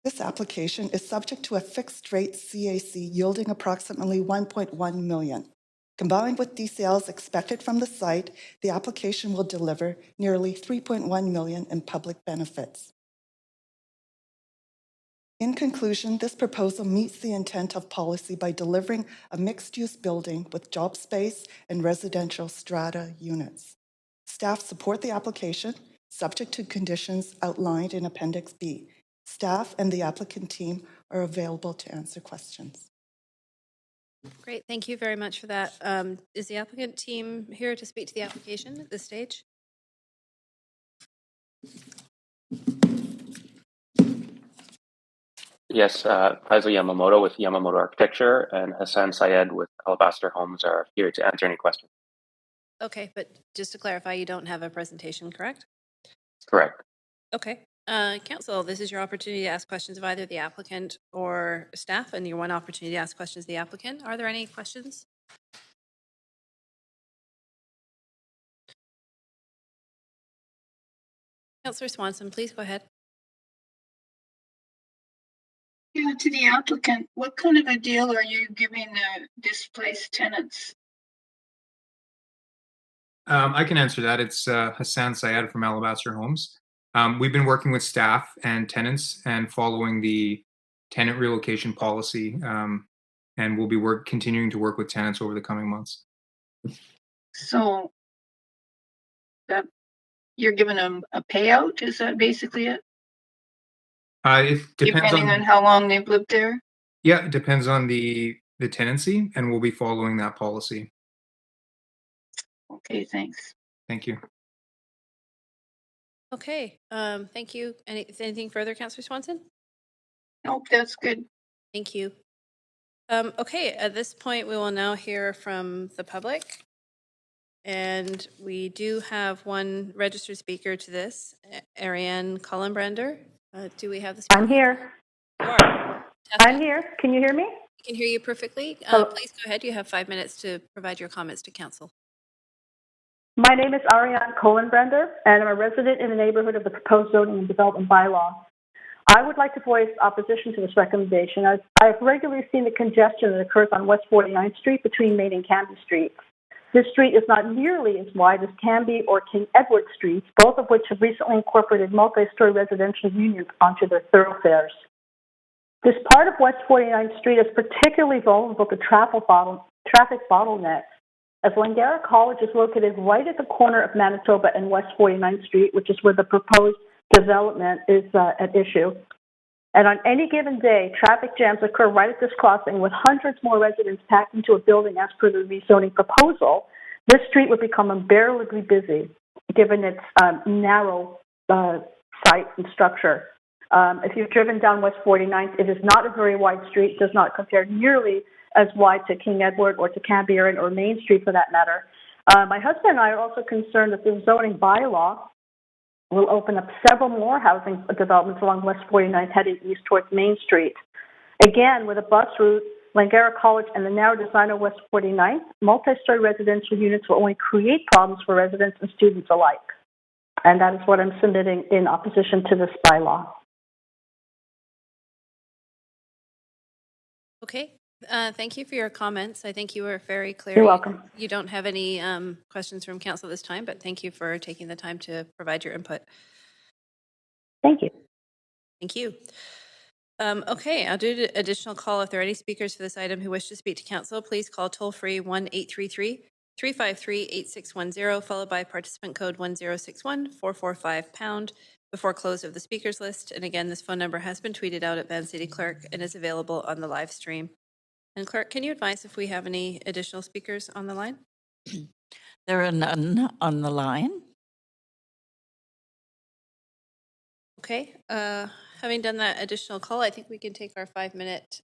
This application is subject to a fixed-rate CAC yielding approximately $1.1 million. Combined with DCLs expected from the site, the application will deliver nearly $3.1 million in public benefits. In conclusion, this proposal meets the intent of policy by delivering a mixed-use building with job space and residential strata units. Staff support the application, subject to conditions outlined in Appendix B. Staff and the applicant team are available to answer questions. Great, thank you very much for that. Is the applicant team here to speak to the application at this stage? Yes, Faisal Yamamoto with Yamamoto Architecture and Hassan Syed with Alabaster Homes are here to answer any questions. Okay, but just to clarify, you don't have a presentation, correct? Correct. Okay. Council, this is your opportunity to ask questions of either the applicant or staff, and your one opportunity to ask questions of the applicant. Are there any questions? Councillor Swanson, please go ahead. Yeah, to the applicant, what kind of a deal are you giving the displaced tenants? I can answer that. It's Hassan Syed from Alabaster Homes. We've been working with staff and tenants and following the tenant relocation policy, and we'll be continuing to work with tenants over the coming months. So that you're giving them a payout? Is that basically it? It depends depending on how long they've lived there? Yeah, it depends on the tenancy, and we'll be following that policy. Okay, thanks. Thank you. Okay, thank you. Anything further, Councillor Swanson? Nope, that's good. Thank you. Okay, at this point, we will now hear from the public. And we do have one registered speaker to this, Ariane Cullenbrander. Do we have the speaker? I'm here. You are. I'm here. Can you hear me? I can hear you perfectly. Please go ahead. You have 5 minutes to provide your comments to council. My name is Ariane Cullenbrander, and I'm a resident in the neighborhood of the proposed zoning and development bylaw. I would like to voice opposition to this recommendation, as I have regularly seen the congestion that occurs on West 49th Street between Main and Canby Streets. This street is not nearly as wide as Canby or King Edward Streets, both of which have recently incorporated multi-story residential units onto their thoroughfares. This part of West 49th Street is particularly vulnerable to traffic bottlenecks, as Langara College is located right at the corner of Manitoba and West 49th Street, which is where the proposed development is at issue. And on any given day, traffic jams occur right at this crossing, with hundreds more residents packed into a building as per the rezoning proposal. This street would become unbearably busy, given its narrow site and structure. If you've driven down West 49th, it is not a very wide street, does not compare nearly as wide to King Edward or to Canby or Main Street for that matter. My husband and I are also concerned that the zoning bylaw will open up several more housing developments along West 49th heading east towards Main Street. Again, with a bus route, Langara College, and the narrow design of West 49th, multi-story residential units will only create problems for residents and students alike. And that is what I'm submitting in opposition to this bylaw. Okay, thank you for your comments. I think you were very clear. You're welcome. You don't have any questions from council this time, but thank you for taking the time to provide your input. Thank you. Thank you. Okay, I'll do the additional call. If there are any speakers for this item who wish to speak to council, please call toll-free 1-833-353-8610, followed by participant code 1061-445# before close of the speakers list. And again, this phone number has been tweeted out at Van City Clerk and is available on the live stream. And Clerk, can you advise if we have any additional speakers on the line? There are none on the line. Okay, having done that additional call, I think we can take our 5-minute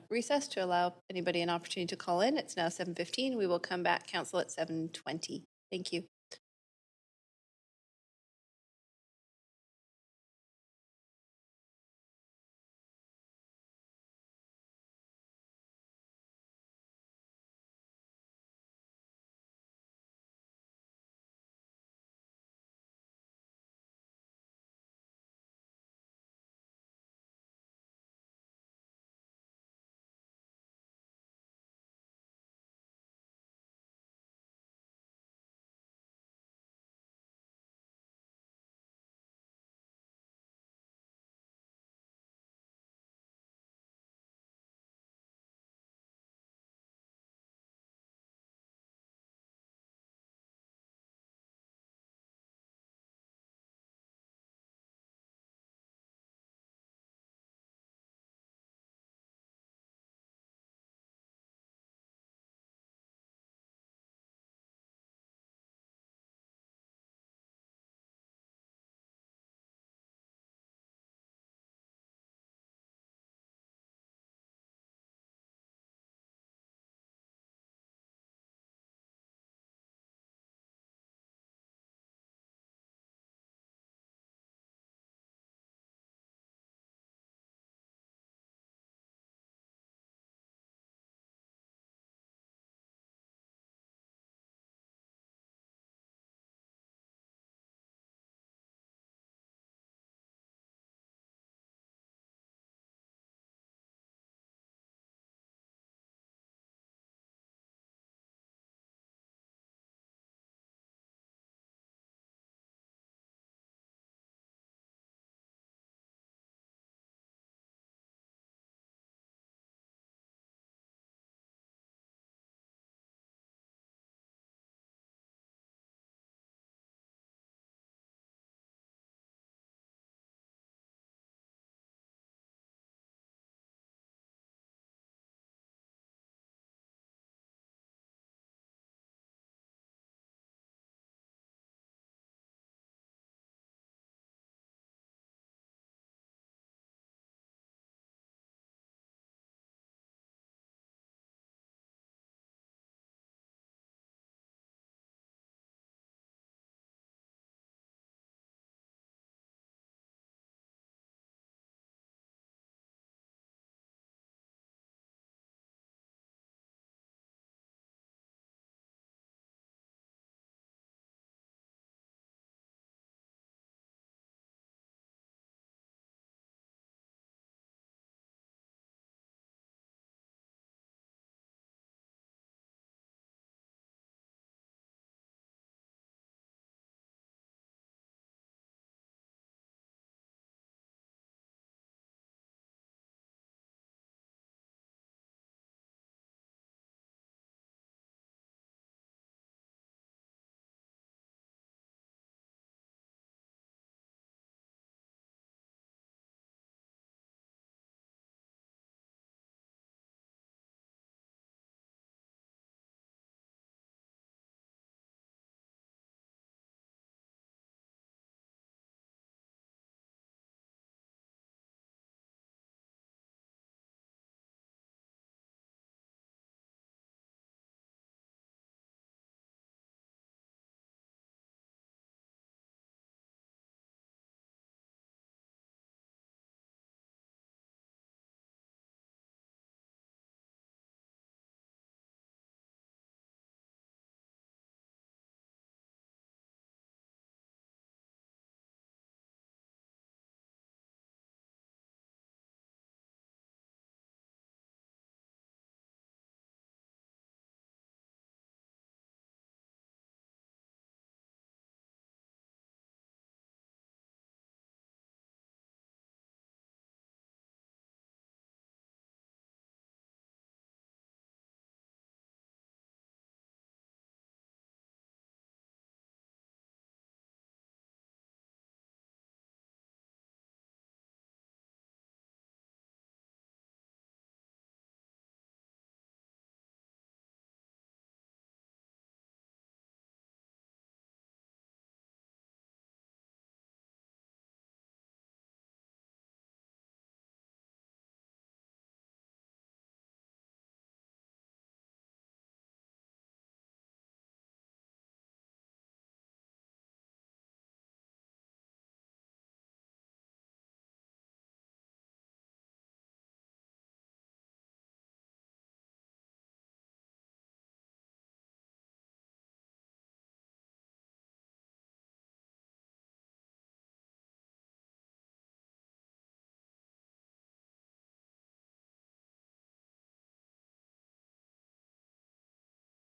recess to allow anybody an opportunity to call in. It's now 7:15. We will come back, council, at 7:20. Thank you.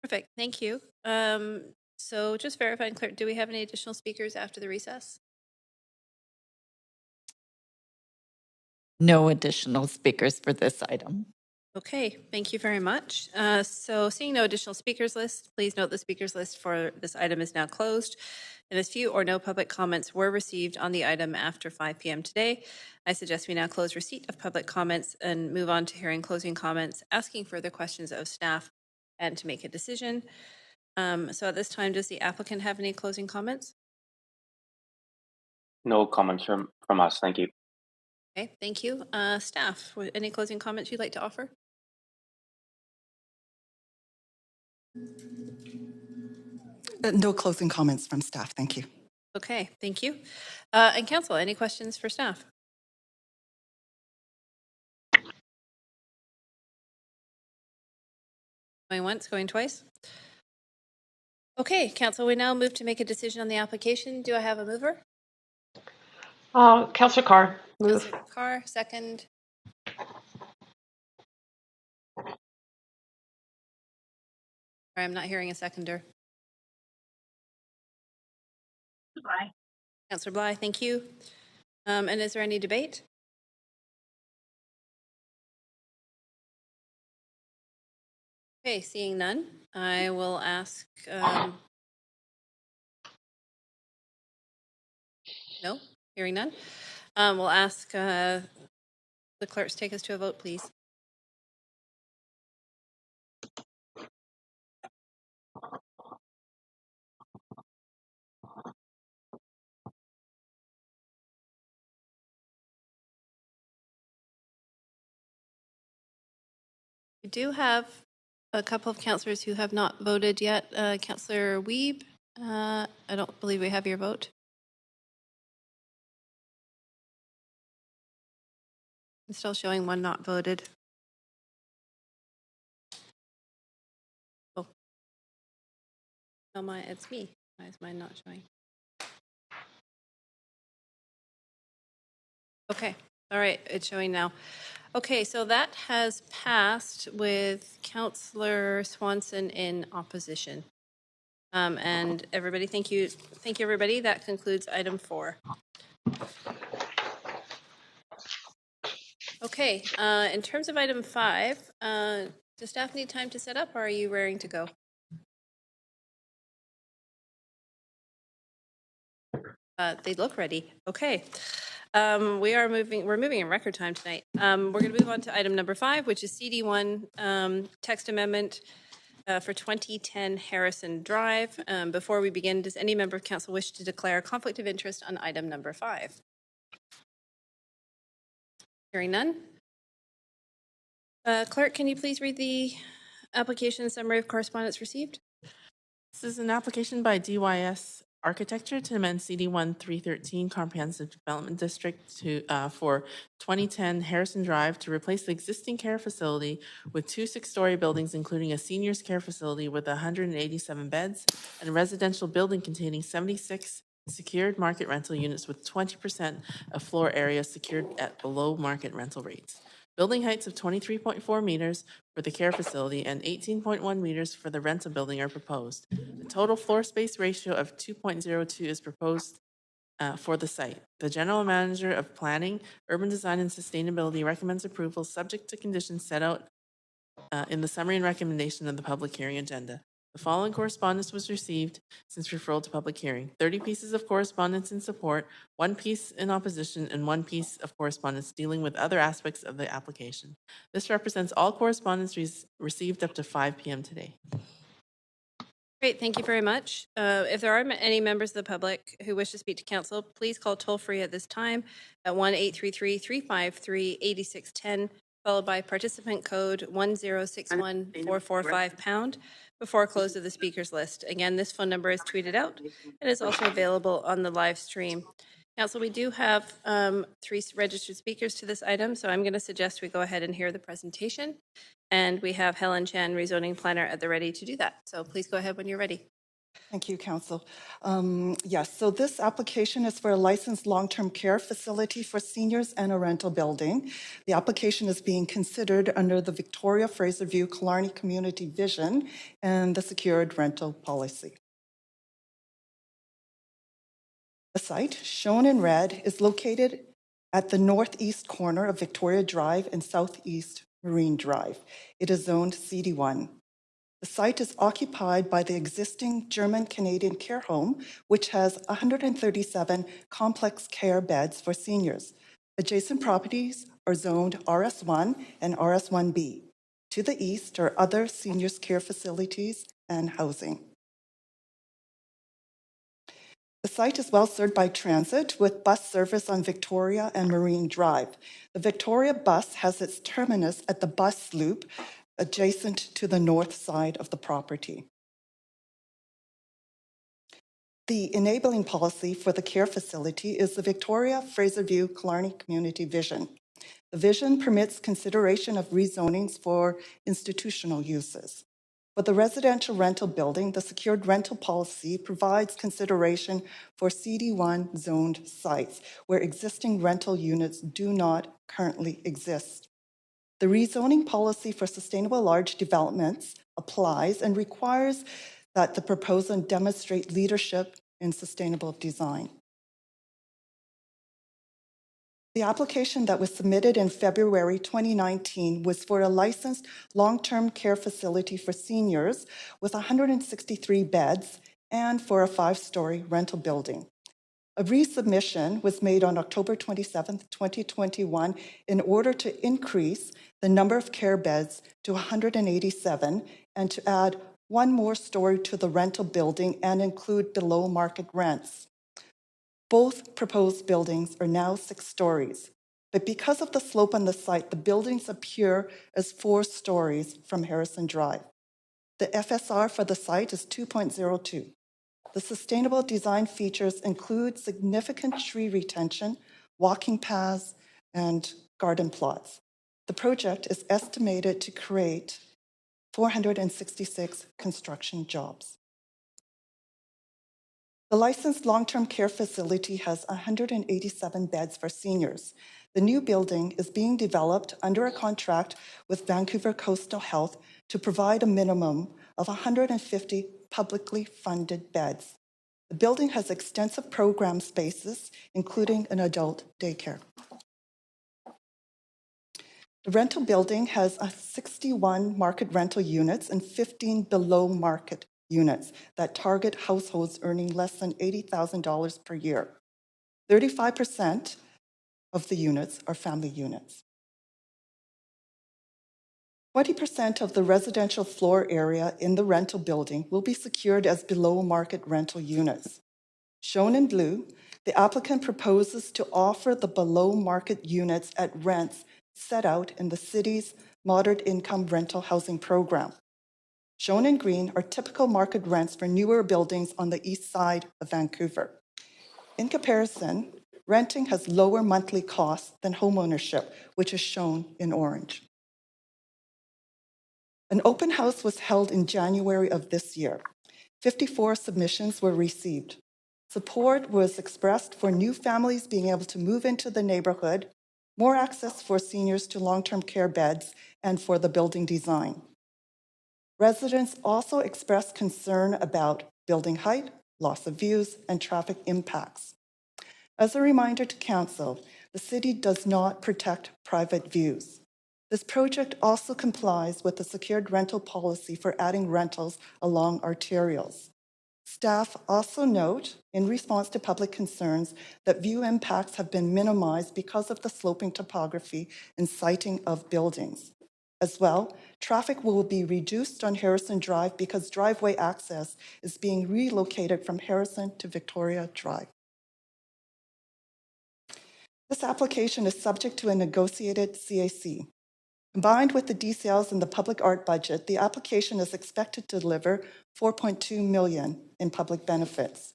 Perfect. Thank you. So just verifying, clerk, do we have any additional speakers after the recess? No additional speakers for this item. Okay, thank you very much. So seeing no additional speakers list, please note the speakers list for this item is now closed. And as few or no public comments were received on the item after 5 p.m. today, I suggest we now close receipt of public comments and move on to hearing closing comments, asking further questions of staff, and to make a decision. So at this time, does the applicant have any closing comments? No comments from us. Thank you. Okay, thank you. Staff, any closing comments you'd like to offer? No closing comments from staff. Thank you. Okay, thank you. And council, any questions for staff? Going once, going twice? Okay, council, we now move to make a decision on the application. Do I have a mover? Councillor Carr, move. Councillor Carr, second. Sorry, I'm not hearing a seconder. Bye. Councillor Bly, thank you. And is there any debate? Okay, seeing none, I will ask. No, hearing none. We'll ask the clerks to take us to a vote, please. We do have a couple of councillors who have not voted yet. Councillor Wiebe, I don't believe we have your vote. I'm still showing one not voted. Oh, no, it's me. Why is mine not showing? Okay, all right, it's showing now. Okay, so that has passed with Councillor Swanson in opposition. And everybody, thank you, everybody. That concludes item 4. Okay, in terms of item 5, does staff need time to set up, or are you raring to go? They look ready. Okay. We're moving in record time tonight. We're going to move on to item number 5, which is CD1 text amendment for 2010 Harrison Drive. Before we begin, does any member of council wish to declare a conflict of interest on item number 5? Hearing none. Clerk, can you please read the application summary of correspondence received? This is an application by DYS Architecture to amend CD1 313 Comprehensive Development District to for 2010 Harrison Drive to replace the existing care facility with 2 6-story buildings, including a seniors care facility with 187 beds and a residential building containing 76 secured market rental units with 20% of floor area secured at below market rental rates. Building heights of 23.4 meters for the care facility and 18.1 meters for the rental building are proposed. The total floor space ratio of 2.02 is proposed for the site. The General Manager of Planning, Urban Design and Sustainability recommends approval subject to conditions set out in the summary and recommendation of the public hearing agenda. The following correspondence was received since referral to public hearing. 30 pieces of correspondence in support, 1 piece in opposition, and 1 piece of correspondence dealing with other aspects of the application. This represents all correspondence received up to 5 p.m. today. Great, thank you very much. If there are any members of the public who wish to speak to council, please call toll free at this time at 1-833-353-8610, followed by participant code 1061445# before close of the speakers list. Again, this phone number is tweeted out and is also available on the live stream. Council, we do have 3 registered speakers to this item, so I'm going to suggest we go ahead and hear the presentation. And we have Helen Chan, rezoning planner, at the ready to do that. So please go ahead when you're ready. Thank you, Council. Yes, so this application is for a licensed long-term care facility for seniors and a rental building. The application is being considered under the Victoria Fraser View Killarney Community Vision and the secured rental policy. The site, shown in red, is located at the northeast corner of Victoria Drive and southeast Marine Drive. It is zoned CD1. The site is occupied by the existing German-Canadian care home, which has 137 complex care beds for seniors. Adjacent properties are zoned RS1 and RS1B. To the east are other seniors care facilities and housing. The site is well served by transit with bus service on Victoria and Marine Drive. The Victoria bus has its terminus at the bus loop adjacent to the north side of the property. The enabling policy for the care facility is the Victoria Fraser View Killarney Community Vision. The vision permits consideration of rezonings for institutional uses. For the residential rental building, the secured rental policy provides consideration for CD1 zoned sites where existing rental units do not currently exist. The rezoning policy for sustainable large developments applies and requires that the proposal demonstrate leadership in sustainable design. The application that was submitted in February 2019 was for a licensed long-term care facility for seniors with 163 beds and for a 5-story rental building. A resubmission was made on October 27, 2021 in order to increase the number of care beds to 187 and to add 1 more story to the rental building and include below market rents. Both proposed buildings are now 6 stories, but because of the slope on the site, the buildings appear as 4 stories from Harrison Drive. The FSR for the site is 2.02. The sustainable design features include significant tree retention, walking paths, and garden plots. The project is estimated to create 466 construction jobs. The licensed long-term care facility has 187 beds for seniors. The new building is being developed under a contract with Vancouver Coastal Health to provide a minimum of 150 publicly funded beds. The building has extensive program spaces, including an adult daycare. The rental building has 61 market rental units and 15 below market units that target households earning less than $80,000 per year. 35% of the units are family units. 20% of the residential floor area in the rental building will be secured as below market rental units. Shown in blue, the applicant proposes to offer the below market units at rents set out in the city's moderate income rental housing program. Shown in green are typical market rents for newer buildings on the east side of Vancouver. In comparison, renting has lower monthly costs than homeownership, which is shown in orange. An open house was held in January of this year. 54 submissions were received. Support was expressed for new families being able to move into the neighborhood, more access for seniors to long-term care beds, and for the building design. Residents also expressed concern about building height, loss of views, and traffic impacts. As a reminder to Council, the City does not protect private views. This project also complies with the secured rental policy for adding rentals along arterials. Staff also note, in response to public concerns, that view impacts have been minimized because of the sloping topography and siting of buildings. As well, traffic will be reduced on Harrison Drive because driveway access is being relocated from Harrison to Victoria Drive. This application is subject to a negotiated CAC. Combined with the DCLs and the public art budget, the application is expected to deliver $4.2 million in public benefits.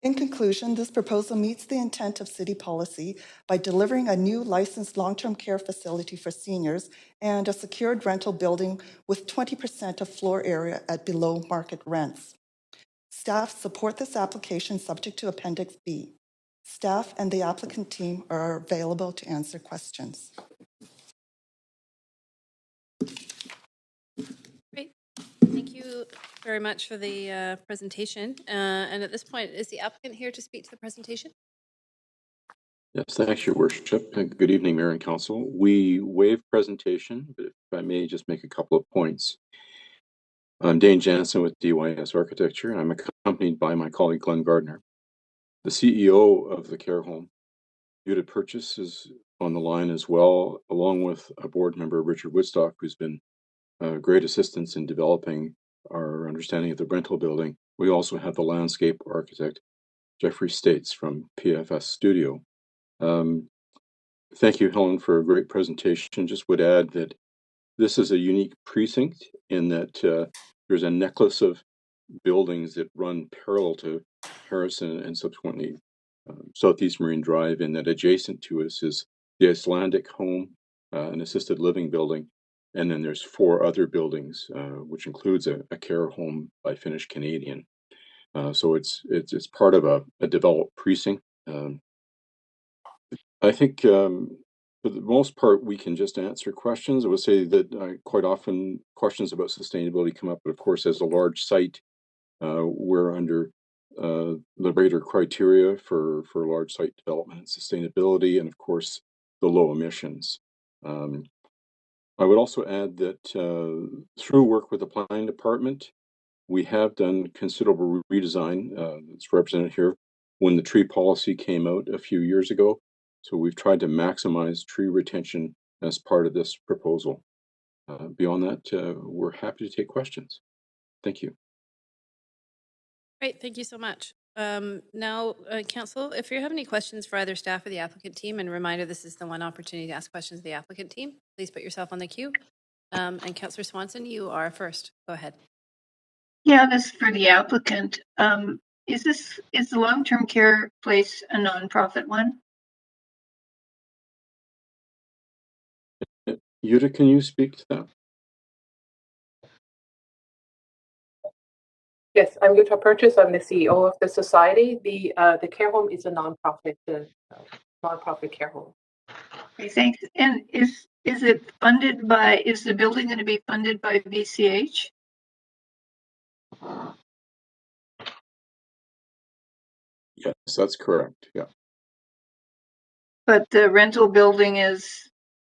In conclusion, this proposal meets the intent of city policy by delivering a new licensed long-term care facility for seniors and a secured rental building with 20% of floor area at below market rents. Staff support this application subject to Appendix B. Staff and the applicant team are available to answer questions. Great. Thank you very much for the presentation. And at this point, is the applicant here to speak to the presentation? Yes, thanks, Your Worship. Good evening, Mayor and Council. We waive presentation, but if I may just make a couple of points. I'm Dane Jansen with DYS Architecture. I'm accompanied by my colleague Glenn Gardner. The CEO of the care home, Judith Purchase, is on the line as well, along with a board member, Richard Woodstock, who's been great assistance in developing our understanding of the rental building. We also have the landscape architect, Jeffrey States from PFS Studio. Thank you, Helen, for a great presentation. Just would add that this is a unique precinct in that there's a necklace of buildings that run parallel to Harrison and subsequently Southeast Marine Drive, and that adjacent to us is the Icelandic home, an assisted living building, and then there's 4 other buildings, which includes a care home by Finnish Canadian. So it's part of a developed precinct. I think for the most part, we can just answer questions. I would say that quite often questions about sustainability come up, but of course, as a large site, we're under the greater criteria for large site development and sustainability, and of course, the low emissions. I would also add that through work with the planning department, we have done considerable redesign. It's represented here when the tree policy came out a few years ago. So we've tried to maximize tree retention as part of this proposal. Beyond that, we're happy to take questions. Thank you. Great, thank you so much. Now, Council, if you have any questions for either staff or the applicant team, and a reminder, this is the one opportunity to ask questions of the applicant team, please put yourself on the queue. And Councillor Swanson, you are first. Go ahead. Yeah, this is for the applicant. Is the long-term care place a nonprofit one? Yuta, can you speak to that? Yes, I'm Yuta Purchase. I'm the CEO of the society. The care home is a nonprofit care home. Okay, thanks. And is it funded by? Is the building going to be funded by VCH? Yes, that's correct. Yeah. But the rental building is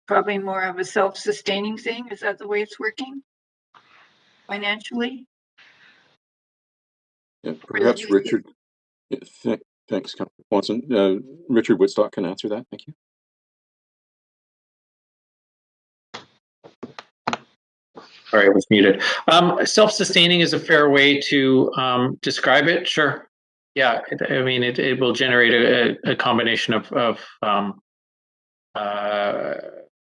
probably more of a self-sustaining thing. Is that the way it's working financially? Yeah, perhaps Richard. Thanks, Councillor Swanson. Richard Woodstock can answer that. Thank you. Sorry, I was muted. Self-sustaining is a fair way to describe it. Sure. Yeah, it will generate a combination of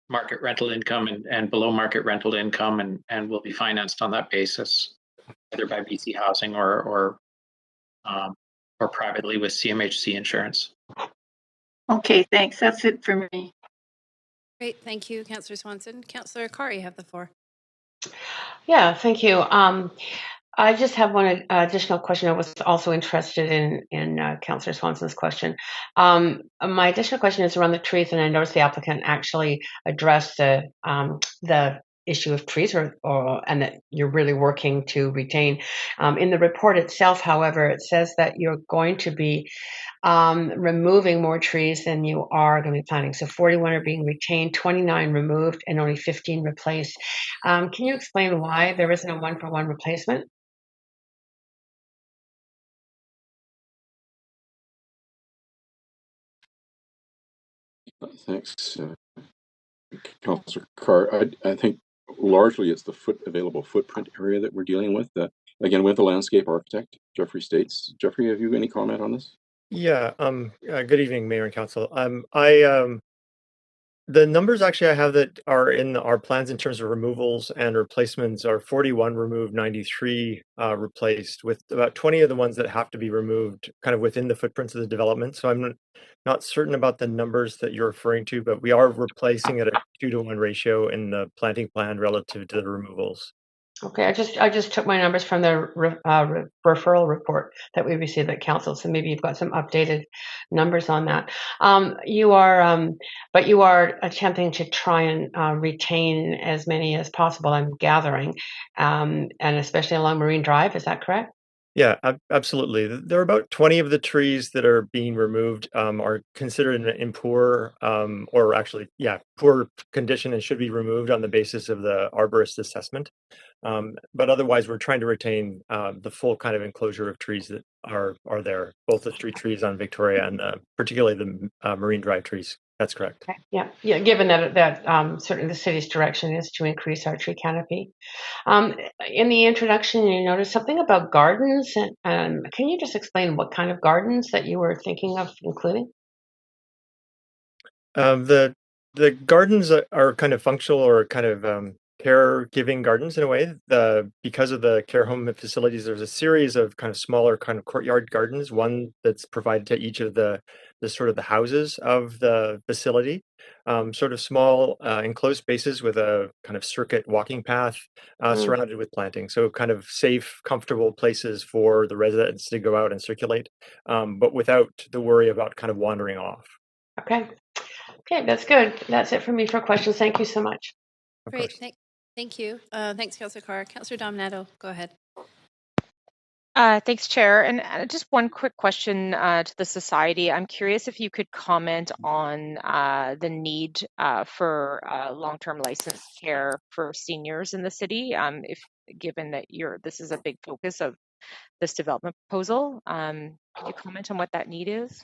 market rental income and below market rental income, and will be financed on that basis, either by BC Housing or privately with CMHC insurance. Okay, thanks. That's it for me. Great, thank you, Councillor Swanson. Councillor Carr, you have the floor. Yeah, thank you. I just have one additional question. I was also interested in Councillor Swanson's question. My additional question is around the trees, and I noticed the applicant actually addressed the issue of trees, and that you're really working to retain. In the report itself, however, it says that you're going to be removing more trees than you are going to be planting. So 41 are being retained, 29 removed, and only 15 replaced. Can you explain why there isn't a one-for-one replacement? Thanks, Councillor Carr. I think largely it's the available footprint area that we're dealing with. Again, with the landscape architect, Jeffrey States. Jeffrey, have you any comment on this? Yeah. Good evening, Mayor and Council. The numbers actually I have that are in our plans in terms of removals and replacements are 41 removed, 93 replaced, with about 20 of the ones that have to be removed kind of within the footprints of the development. So I'm not certain about the numbers that you're referring to, but we are replacing at a 2-to-1 ratio in the planting plan relative to the removals. Okay, I just took my numbers from the referral report that we received at council, so maybe you've got some updated numbers on that. You are attempting to try and retain as many as possible, I'm gathering, and especially along Marine Drive. Is that correct? Yeah, absolutely. There are about 20 of the trees that are being removed are considered in poor, or actually, yeah, poor condition and should be removed on the basis of the arborist assessment. But otherwise, we're trying to retain the full kind of enclosure of trees that are there, both the street trees on Victoria and particularly the Marine Drive trees. That's correct. Okay. Yeah. Given that certainly the city's direction is to increase our tree canopy. In the introduction, you noticed something about gardens, and can you just explain what kind of gardens that you were thinking of including? The gardens are kind of functional or kind of caregiving gardens in a way. Because of the care home facilities, there's a series of kind of smaller kind of courtyard gardens. One that's provided to each of the sort of the houses of the facility. Sort of small enclosed spaces with a kind of circuit walking path surrounded with planting. So kind of safe, comfortable places for the residents to go out and circulate, but without the worry about kind of wandering off. Okay, that's good. That's it for me for questions. Thank you so much. Great. Thank you. Thanks, Councillor Carr. Councillor Dominato, go ahead. Thanks, Chair. And just one quick question to the Society. I'm curious if you could comment on the need for long-term licensed care for seniors in the city, if given that this is a big focus of this development proposal. Could you comment on what that need is?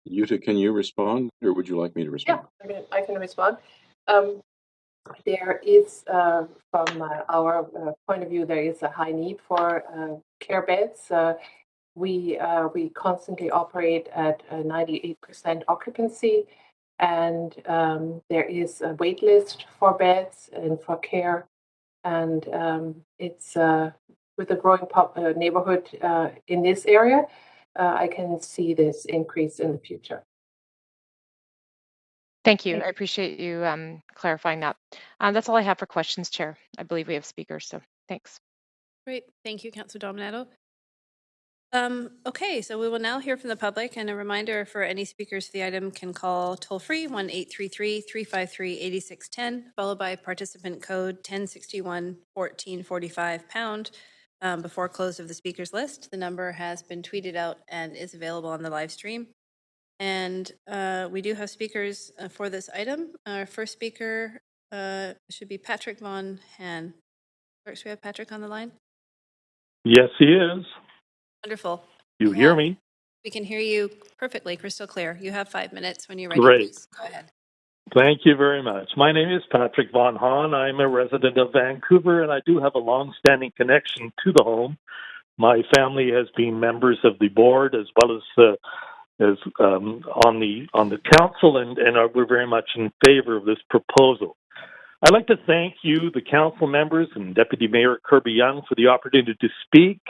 Yuta, can you respond, or would you like me to respond? Yeah, I can respond. There is, from our point of view, there is a high need for care beds. We constantly operate at 98% occupancy, and there is a wait list for beds and for care. And it's with the growing neighborhood in this area, I can see this increase in the future. Thank you. I appreciate you clarifying that. That's all I have for questions, Chair. I believe we have speakers, so thanks. Great. Thank you, Councillor Dominato. Okay, so we will now hear from the public, and a reminder for any speakers to the item can call toll-free 1-833-353-8610, followed by participant code 1061-1445# before close of the speakers list. The number has been tweeted out and is available on the live stream. And we do have speakers for this item. Our first speaker should be Patrick Von Han. Should we have Patrick on the line? Yes, he is. Wonderful. You hear me? We can hear you perfectly, crystal clear. You have 5 minutes when you're ready. Great. Please go ahead. Thank you very much. My name is Patrick Von Han. I'm a resident of Vancouver, and I do have a long-standing connection to the home. My family has been members of the board as well as on the council, and we're very much in favor of this proposal. I'd like to thank you, the council members, and Deputy Mayor Kirby-Yung for the opportunity to speak.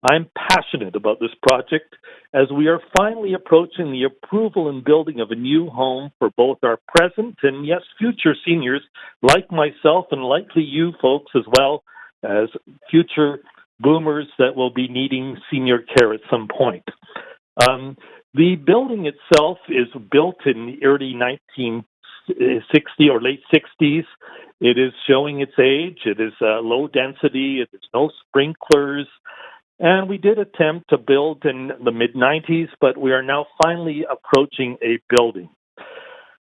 I'm passionate about this project as we are finally approaching the approval and building of a new home for both our present and, yes, future seniors like myself and likely you folks as well as future boomers that will be needing senior care at some point. The building itself is built in the early 1960s or late 60s. It is showing its age. It is low density. There's no sprinklers. And we did attempt to build in the mid-90s, but we are now finally approaching a building.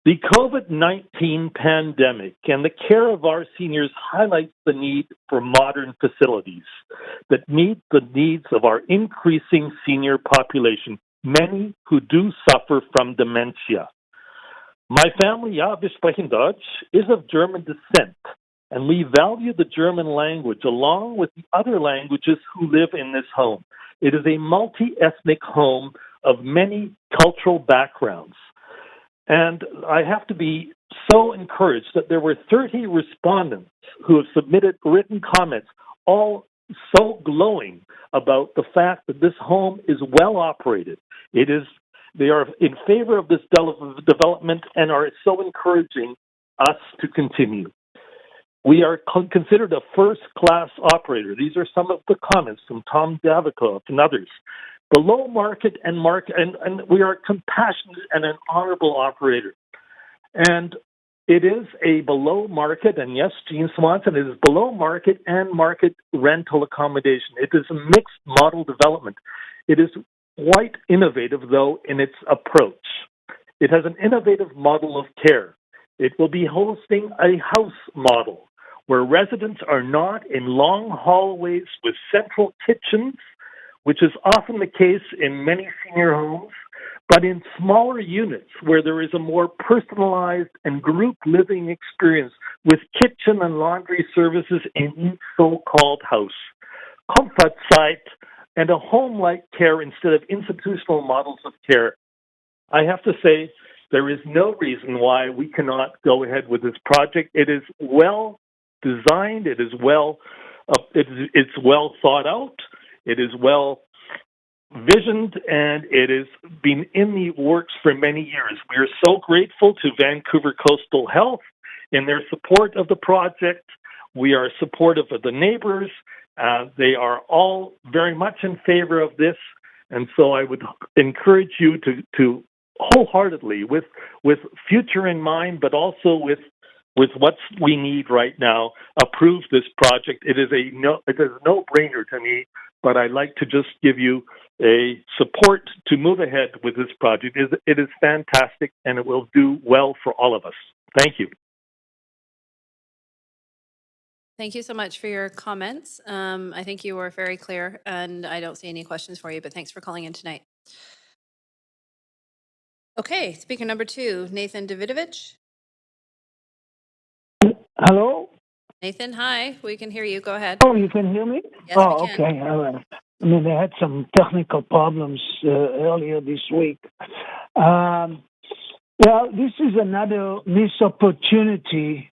The COVID-19 pandemic and the care of our seniors highlights the need for modern facilities that meet the needs of our increasing senior population, many who do suffer from dementia. My family, ja, wir sprechen Deutsch, is of German descent, and we value the German language along with the other languages who live in this home. It is a multi-ethnic home of many cultural backgrounds. And I have to be so encouraged that there were 30 respondents who have submitted written comments, all so glowing about the fact that this home is well operated. They are in favor of this development and are so encouraging us to continue. We are considered a first-class operator. These are some of the comments from Tom Davikoff and others. Below market and we are compassionate and an honorable operator. And it is a below market, and yes, Gene Swanson, it is below market and market rental accommodation. It is a mixed model development. It is quite innovative, though, in its approach. It has an innovative model of care. It will be hosting a house model where residents are not in long hallways with central kitchens, which is often the case in many senior homes, but in smaller units where there is a more personalized and group living experience with kitchen and laundry services in each so-called house. Comfort site and a home-like care instead of institutional models of care. I have to say, there is no reason why we cannot go ahead with this project. It is well designed. It is it's well thought out. It is well visioned, and it has been in the works for many years. We are so grateful to Vancouver Coastal Health in their support of the project. We are supportive of the neighbors. They are all very much in favor of this, and so I would encourage you to wholeheartely, with future in mind, but also with what we need right now, approve this project. It is a no-brainer to me, but I'd like to just give you a support to move ahead with this project. It is fantastic, and it will do well for all of us. Thank you. Thank you so much for your comments. I think you were very clear, and I don't see any questions for you, but thanks for calling in tonight. Okay, speaker number 2, Nathan Davidovich. Hello? Nathan, hi. We can hear you. Go ahead. Oh, you can hear me? Yes, we can. Okay. All right. I mean, I had some technical problems earlier this week. Well, this is another missed opportunity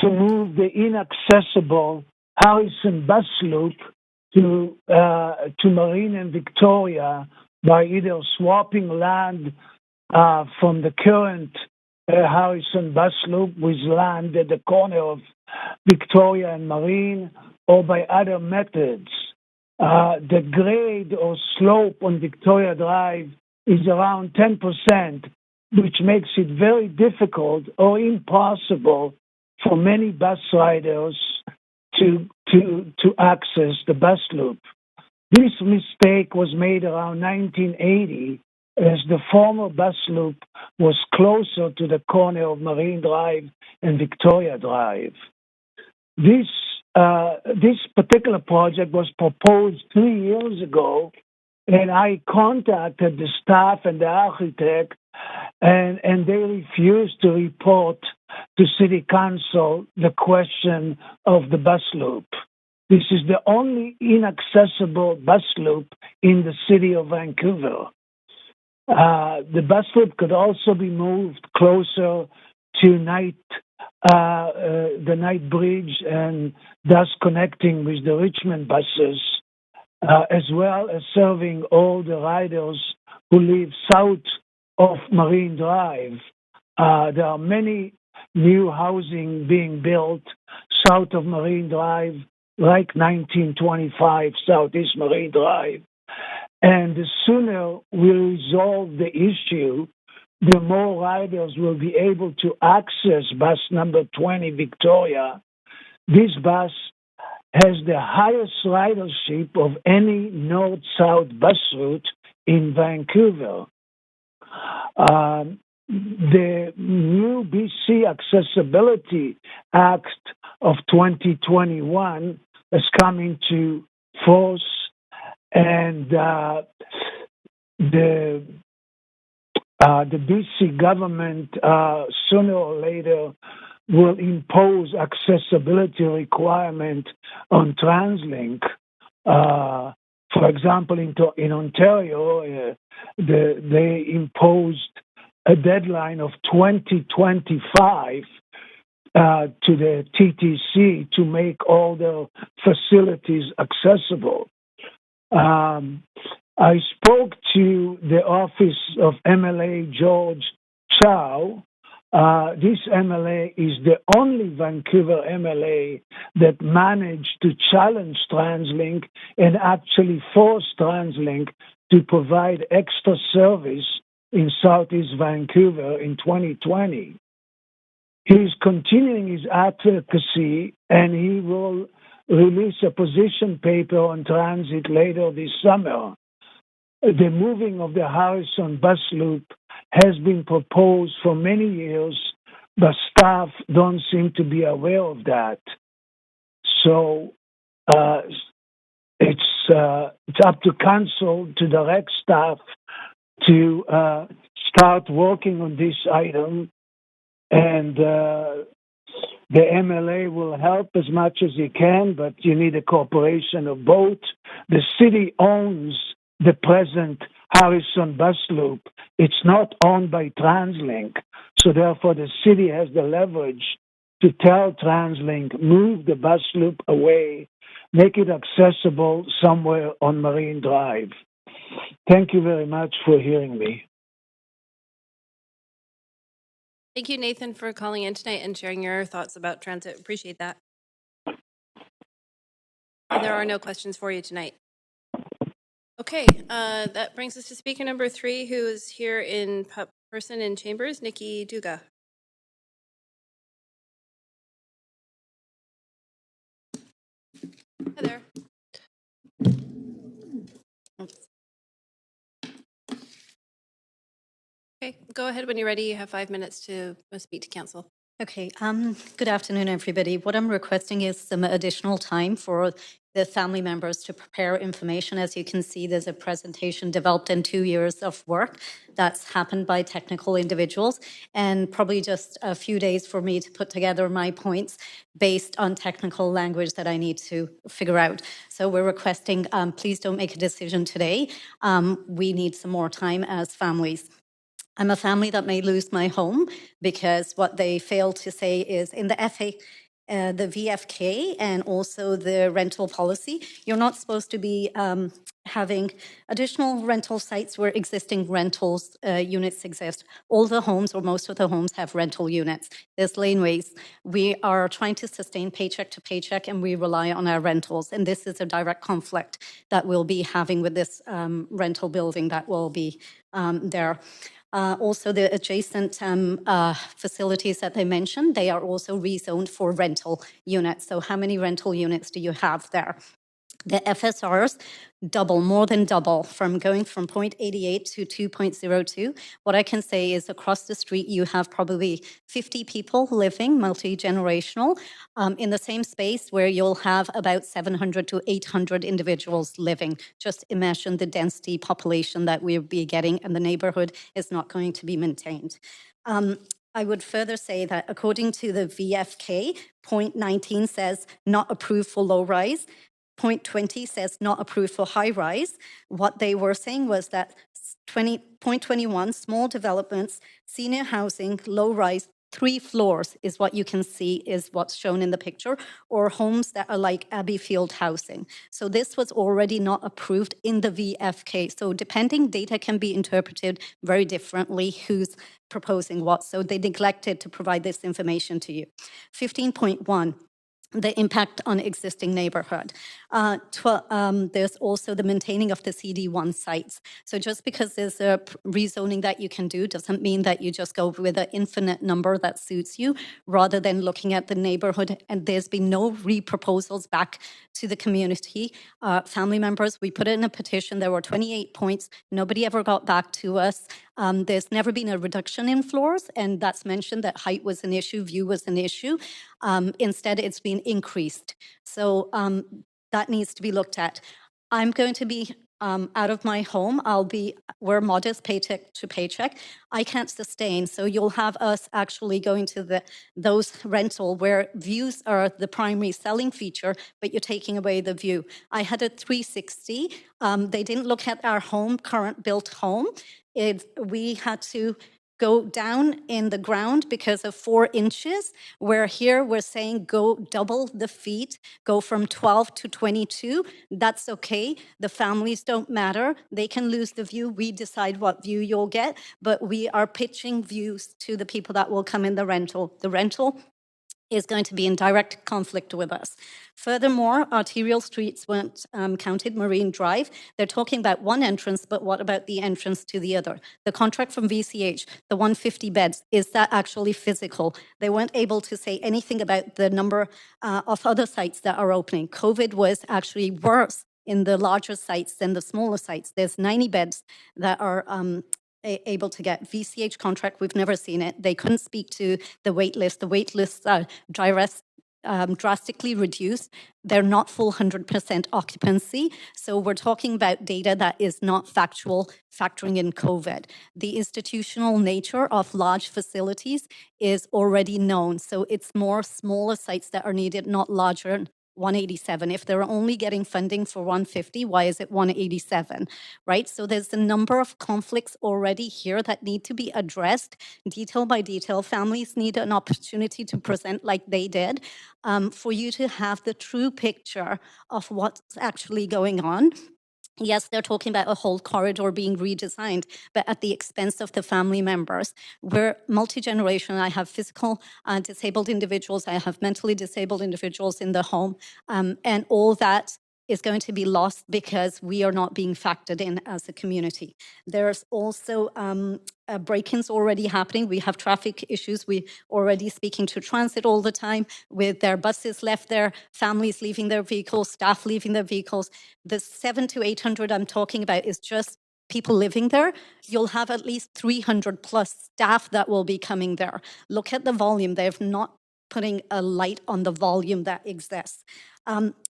to move the inaccessible Harrison bus loop to Marine and Victoria by either swapping land from the current Harrison bus loop with land at the corner of Victoria and Marine, or by other methods. The grade or slope on Victoria Drive is around 10%, which makes it very difficult or impossible for many bus riders to access the bus loop. This mistake was made around 1980, as the former bus loop was closer to the corner of Marine Drive and Victoria Drive. This particular project was proposed 3 years ago, and I contacted the staff and the architect, and they refused to report to City Council the question of the bus loop. This is the only inaccessible bus loop in the city of Vancouver. The bus loop could also be moved closer to the Night Bridge, and thus connecting with the Richmond buses, as well as serving all the riders who live south of Marine Drive. There are many new housing being built south of Marine Drive, like 1925 Southeast Marine Drive. And the sooner we resolve the issue, the more riders will be able to access bus number 20 Victoria. This bus has the highest ridership of any north-south bus route in Vancouver. The new BC Accessibility Act of 2021 is coming to force, and the BC government sooner or later will impose accessibility requirement on TransLink For example, in Ontario, they imposed a deadline of 2025 to the TTC to make all the facilities accessible. I spoke to the office of MLA George Chow. This MLA is the only Vancouver MLA that managed to challenge TransLink and actually force TransLink to provide extra service in Southeast Vancouver in 2020. He's continuing his advocacy, and he will release a position paper on transit later this summer. The moving of the Harrison bus loop has been proposed for many years, but staff don't seem to be aware of that. So it's up to council to direct staff to start working on this item, and the MLA will help as much as he can, but you need a cooperation of both. The city owns the present Harrison bus loop. It's not owned by TransLink, so therefore the city has the leverage to tell TransLink, move the bus loop away, make it accessible somewhere on Marine Drive. Thank you very much for hearing me. Thank you, Nathan, for calling in tonight and sharing your thoughts about transit. Appreciate that. And there are no questions for you tonight. Okay, that brings us to speaker number 3, who is here in person in chambers, Nikki Duga. Hi there. Okay, go ahead when you're ready. You have 5 minutes to speak to council. Okay, good afternoon, everybody. What I'm requesting is some additional time for the family members to prepare information. As you can see, there's a presentation developed in 2 years of work that's happened by technical individuals, and probably just a few days for me to put together my points based on technical language that I need to figure out. So we're requesting, please don't make a decision today. We need some more time as families. I'm a family that may lose my home because what they fail to say is in the the VFK and also the rental policy, you're not supposed to be having additional rental sites where existing rentals units exist. All the homes or most of the homes have rental units. There's laneways. We are trying to sustain paycheck to paycheck and we rely on our rentals. And this is a direct conflict that we'll be having with this rental building that will be there. Also, the adjacent facilities that they mentioned, they are also rezoned for rental units. So how many rental units do you have there? The FSRs double, more than double, from going from 0.88 to 2.02. What I can say is across the street, you have probably 50 people living, multi-generational, in the same space where you'll have about 700 to 800 individuals living. Just imagine the density population that we'll be getting, and the neighborhood is not going to be maintained. I would further say that according to the VFK, 0.19 says not approved for low rise. 0.20 says not approved for high rise. What they were saying was that 0.21, small developments, senior housing, low rise, 3 floors is what you can see is what's shown in the picture, or homes that are like Abbeyfield housing. So this was already not approved in the VFK. So depending, data can be interpreted very differently, who's proposing what. So they neglected to provide this information to you. 15.1. The impact on existing neighborhood. There's also the maintaining of the CD1 sites. So just because there's a rezoning that you can do doesn't mean that you just go with an infinite number that suits you, rather than looking at the neighborhood. And there's been no re-proposals back to the community. Family members, we put it in a petition. There were 28 points. Nobody ever got back to us. There's never been a reduction in floors, and that's mentioned that height was an issue, view was an issue. Instead, it's been increased. So that needs to be looked at. I'm going to be out of my home. We're modest paycheck to paycheck. I can't sustain. So you'll have us actually going to those rental where views are the primary selling feature, but you're taking away the view. I had a 360. They didn't look at our current built home. We had to go down in the ground because of 4 inches, where here we're saying go double the feet, go from 12 to 22. That's okay. The families don't matter. They can lose the view. We decide what view you'll get, but we are pitching views to the people that will come in the rental. The rental is going to be in direct conflict with us. Furthermore, arterial streets weren't counted, Marine Drive. They're talking about one entrance, but what about the entrance to the other? The contract from VCH, the 150 beds, is that actually physical? They weren't able to say anything about the number of other sites that are opening. COVID was actually worse in the larger sites than the smaller sites. There's 90 beds that are able to get VCH contract. We've never seen it. They couldn't speak to the wait list. The wait lists are drastically reduced. They're not full 100% occupancy. So we're talking about data that is not factual, factoring in COVID. The institutional nature of large facilities is already known. So it's more smaller sites that are needed, not larger 187. If they're only getting funding for 150, why is it 187, right? So there's a number of conflicts already here that need to be addressed detail by detail. Families need an opportunity to present like they did for you to have the true picture of what's actually going on. Yes, they're talking about a whole corridor being redesigned, but at the expense of the family members. We're multi-generational. I have physical disabled individuals. I have mentally disabled individuals in the home. And all that is going to be lost because we are not being factored in as a community. There's also break-ins already happening. We have traffic issues. We already speaking to transit all the time with their buses left there, families leaving their vehicles, staff leaving their vehicles. The 700 to 800 I'm talking about is just people living there. You'll have at least 300 plus staff that will be coming there. Look at the volume. They've not putting a light on the volume that exists.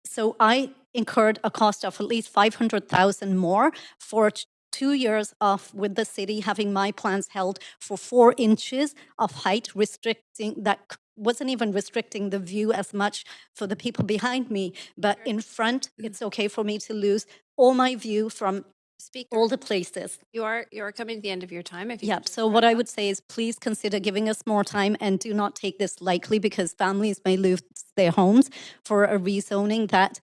So I incurred a cost of at least 500,000 more for 2 years of with the city having my plans held for 4 inches of height, restricting that wasn't even restricting the view as much for the people behind me, but in front, it's okay for me to lose all my view from all the places. You are coming to the end of your time. If you Yep. So what I would say is please consider giving us more time and do not take this lightly because families may lose their homes for a rezoning that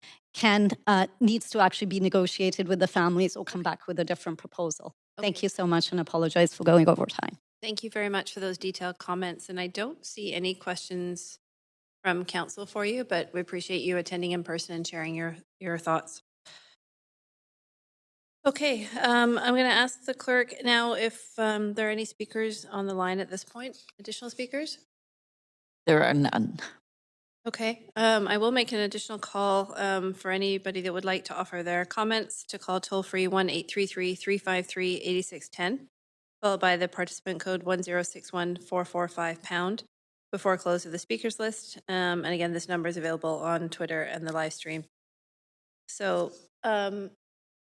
needs to actually be negotiated with the families or come back with a different proposal. Okay. Thank you so much and apologize for going over time. Thank you very much for those detailed comments. And I don't see any questions from council for you, but we appreciate you attending in person and sharing your thoughts. Okay, I'm going to ask the clerk now if there are any speakers on the line at this point. Additional speakers? There are none. Okay, I will make an additional call for anybody that would like to offer their comments to call toll-free 1-833-353-8610, followed by the participant code 1061445# before close of the speakers list. And again, this number is available on Twitter and the live stream. So,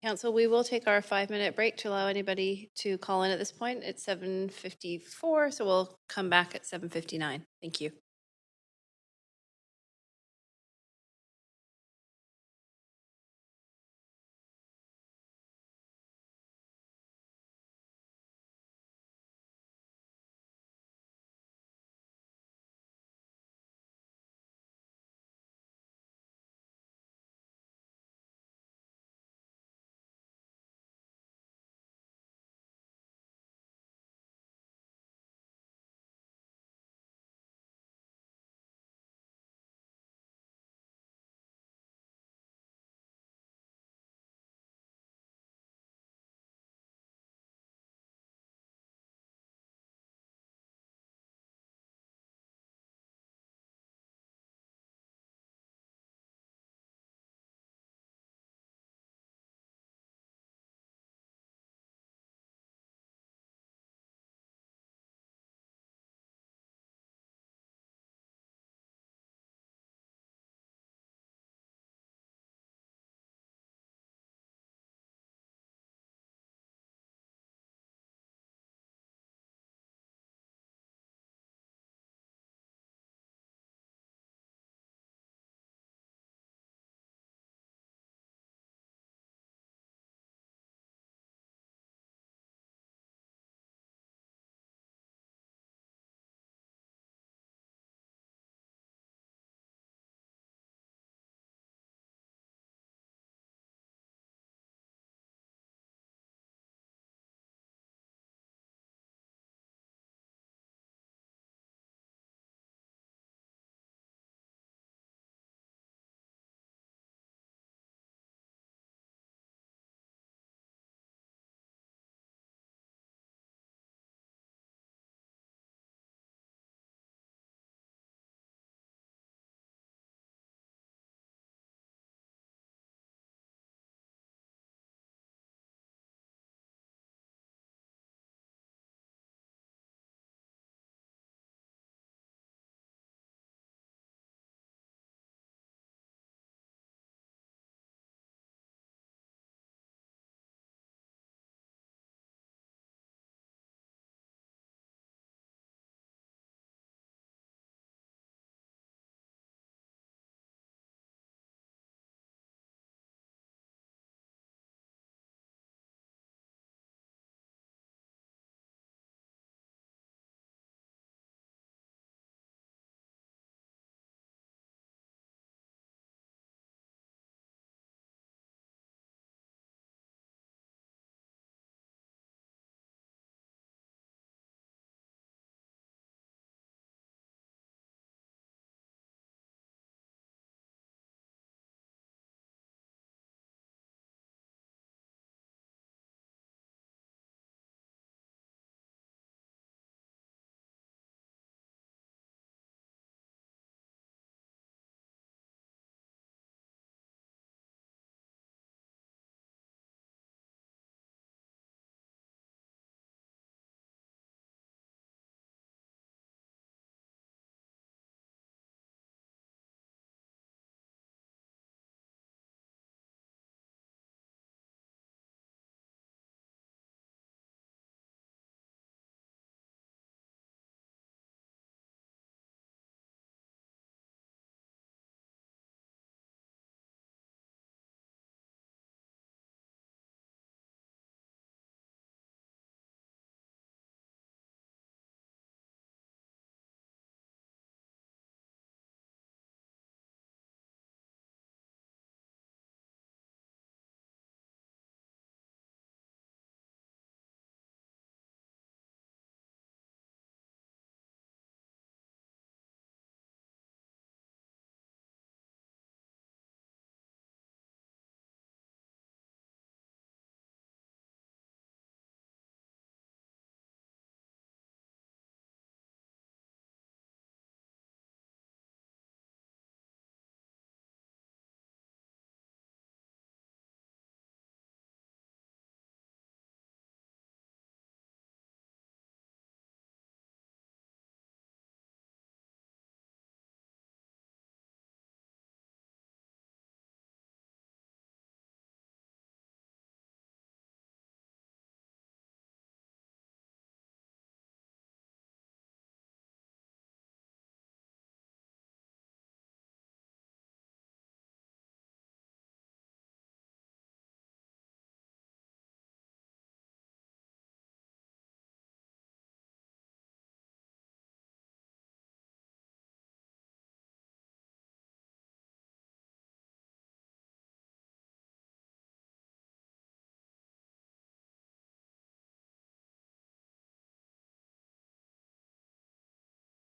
Council, we will take our 5-minute break to allow anybody to call in at this point. It's 7:54, so we'll come back at 7:59. Thank you.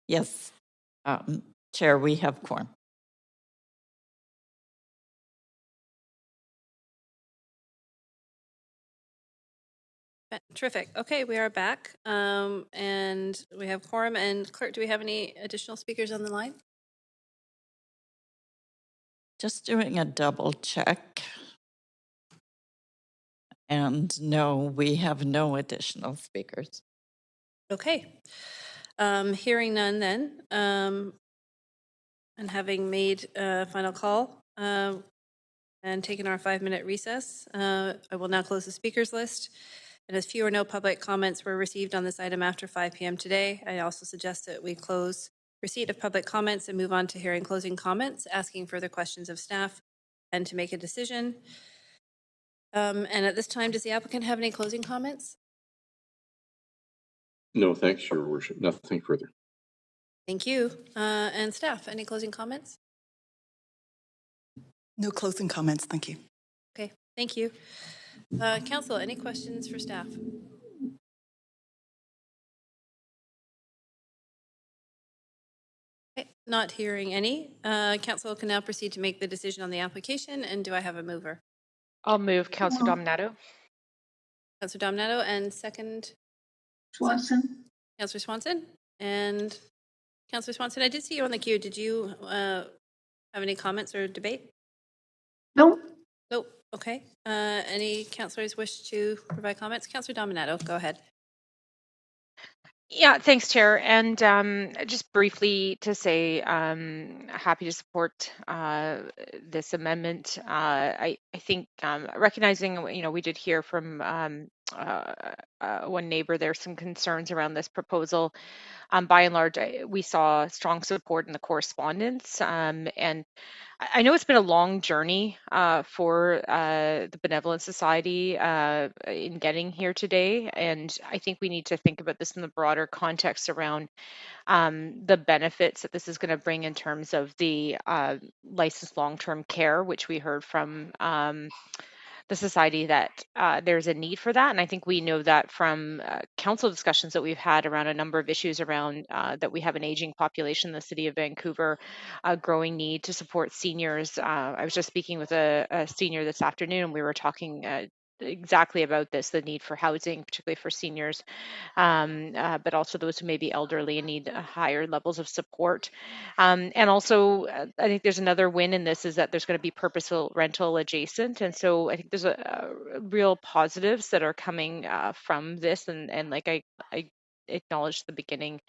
Yes, Chair, we have quorum. Terrific. Okay, we are back. And we have quorum. And clerk, do we have any additional speakers on the line? Just doing a double check. And no, we have no additional speakers. Okay. Hearing none then, and having made a final call and taken our 5-minute recess, I will now close the speakers list. And as few or no public comments were received on this item after 5 p.m. today, I also suggest that we close receipt of public comments and move on to hearing closing comments, asking further questions of staff, and to make a decision. And at this time, does the applicant have any closing comments? No, thanks, Your Worship. Nothing further. Thank you. And staff, any closing comments? No closing comments, thank you. Okay, thank you. Council, any questions for staff? Okay, not hearing any. Council can now proceed to make the decision on the application. And do I have a mover? I'll move Councillor Dominato. Councillor Dominato, and second? Swanson. Councillor Swanson. And Councillor Swanson, I did see you on the queue. Did you have any comments or debate? No. Nope. Okay. Any councillors wish to provide comments? Councillor Dominato, go ahead. Yeah, thanks, Chair. And just briefly to say, happy to support this amendment. I think recognizing, we did hear from one neighbor, there's some concerns around this proposal. By and large, we saw strong support in the correspondence. And I know it's been a long journey for the Benevolent Society in getting here today. And I think we need to think about this in the broader context around the benefits that this is going to bring in terms of the licensed long-term care, which we heard from the society that there's a need for that. And I think we know that from council discussions that we've had around a number of issues around that we have an aging population in the city of Vancouver, a growing need to support seniors. I was just speaking with a senior this afternoon. We were talking exactly about this, the need for housing, particularly for seniors, but also those who may be elderly and need higher levels of support. And also, I think there's another win in this is that there's going to be purposeful rental adjacent. And so I think there's a real positives that are coming from this. And like I acknowledged at the beginning,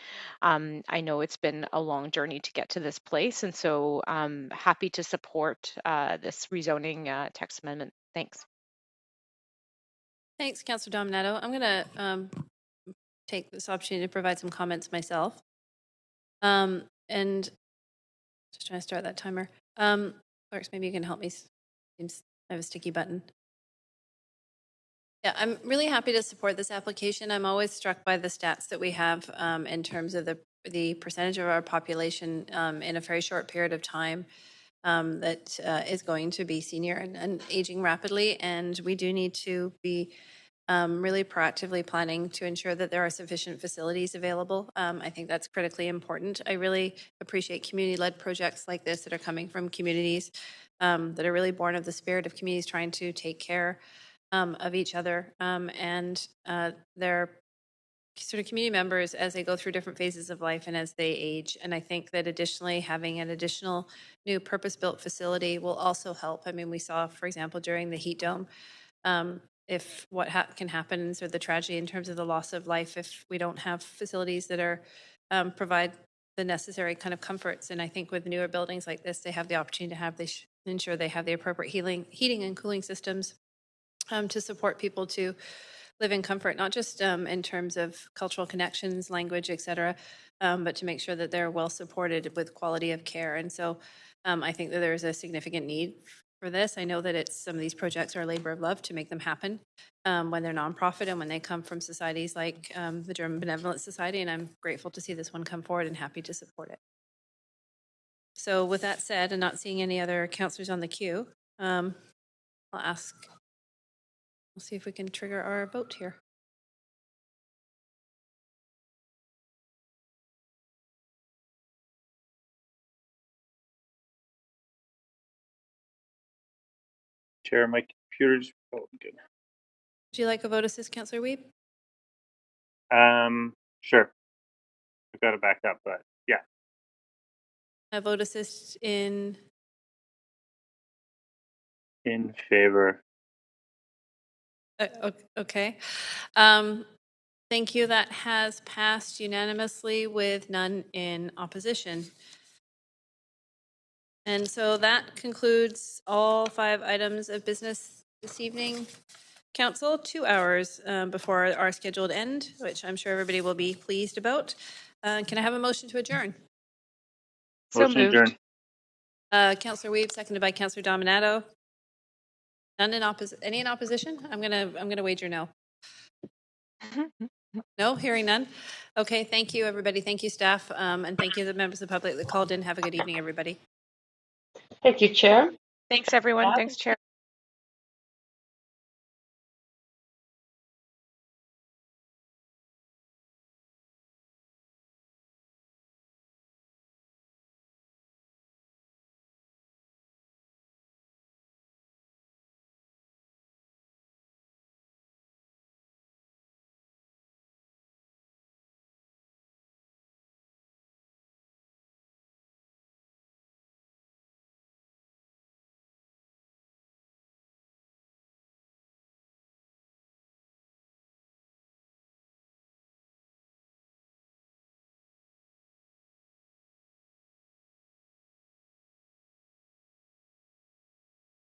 I know it's been a long journey to get to this place. And so I'm happy to support this rezoning text amendment. Thanks. Thanks, Councillor Dominato. I'm going to take this opportunity to provide some comments myself. And just trying to start that timer. Clerks, maybe you can help me. Seems I have a sticky button. Yeah, I'm really happy to support this application. I'm always struck by the stats that we have in terms of the percentage of our population in a very short period of time that is going to be senior and aging rapidly. And we do need to be really proactively planning to ensure that there are sufficient facilities available. I think that's critically important. I really appreciate community-led projects like this that are coming from communities that are really born of the spirit of communities trying to take care of each other and their sort of community members as they go through different phases of life and as they age. And I think that additionally having an additional new purpose-built facility will also help. I mean, we saw, for example, during the heat dome, if what can happen is the tragedy in terms of the loss of life if we don't have facilities that are provide the necessary kind of comforts. And I think with newer buildings like this, they have the opportunity to have ensure they have the appropriate heating and cooling systems to support people to live in comfort, not just in terms of cultural connections, language, et cetera, but to make sure that they're well supported with quality of care. And so I think that there's a significant need for this. I know that some of these projects are a labor of love to make them happen when they're nonprofit and when they come from societies like the German Benevolent Society, and I'm grateful to see this one come forward and happy to support it. So with that said, and not seeing any other councillors on the queue, I'll ask. We'll see if we can trigger our vote here. Chair. My computer's good. Would you like a vote assist, Councillor Weeb? Sure. I've got it back up, but yeah. A vote assist in favor. Okay. Thank you. That has passed unanimously with none in opposition. And so that concludes all 5 items of business this evening. Council, 2 hours before our scheduled end, which I'm sure everybody will be pleased about. Can I have a motion to adjourn? So Motion moved. adjourned. Councillor Weeb, seconded by Councillor Dominato. None in any in opposition? I'm gonna wager no. No, hearing none. Okay, thank you, everybody. Thank you, staff, and thank you, the members of the public that called in. Have a good evening, everybody. Thank you, Chair. Thanks, everyone. Thanks, Chair.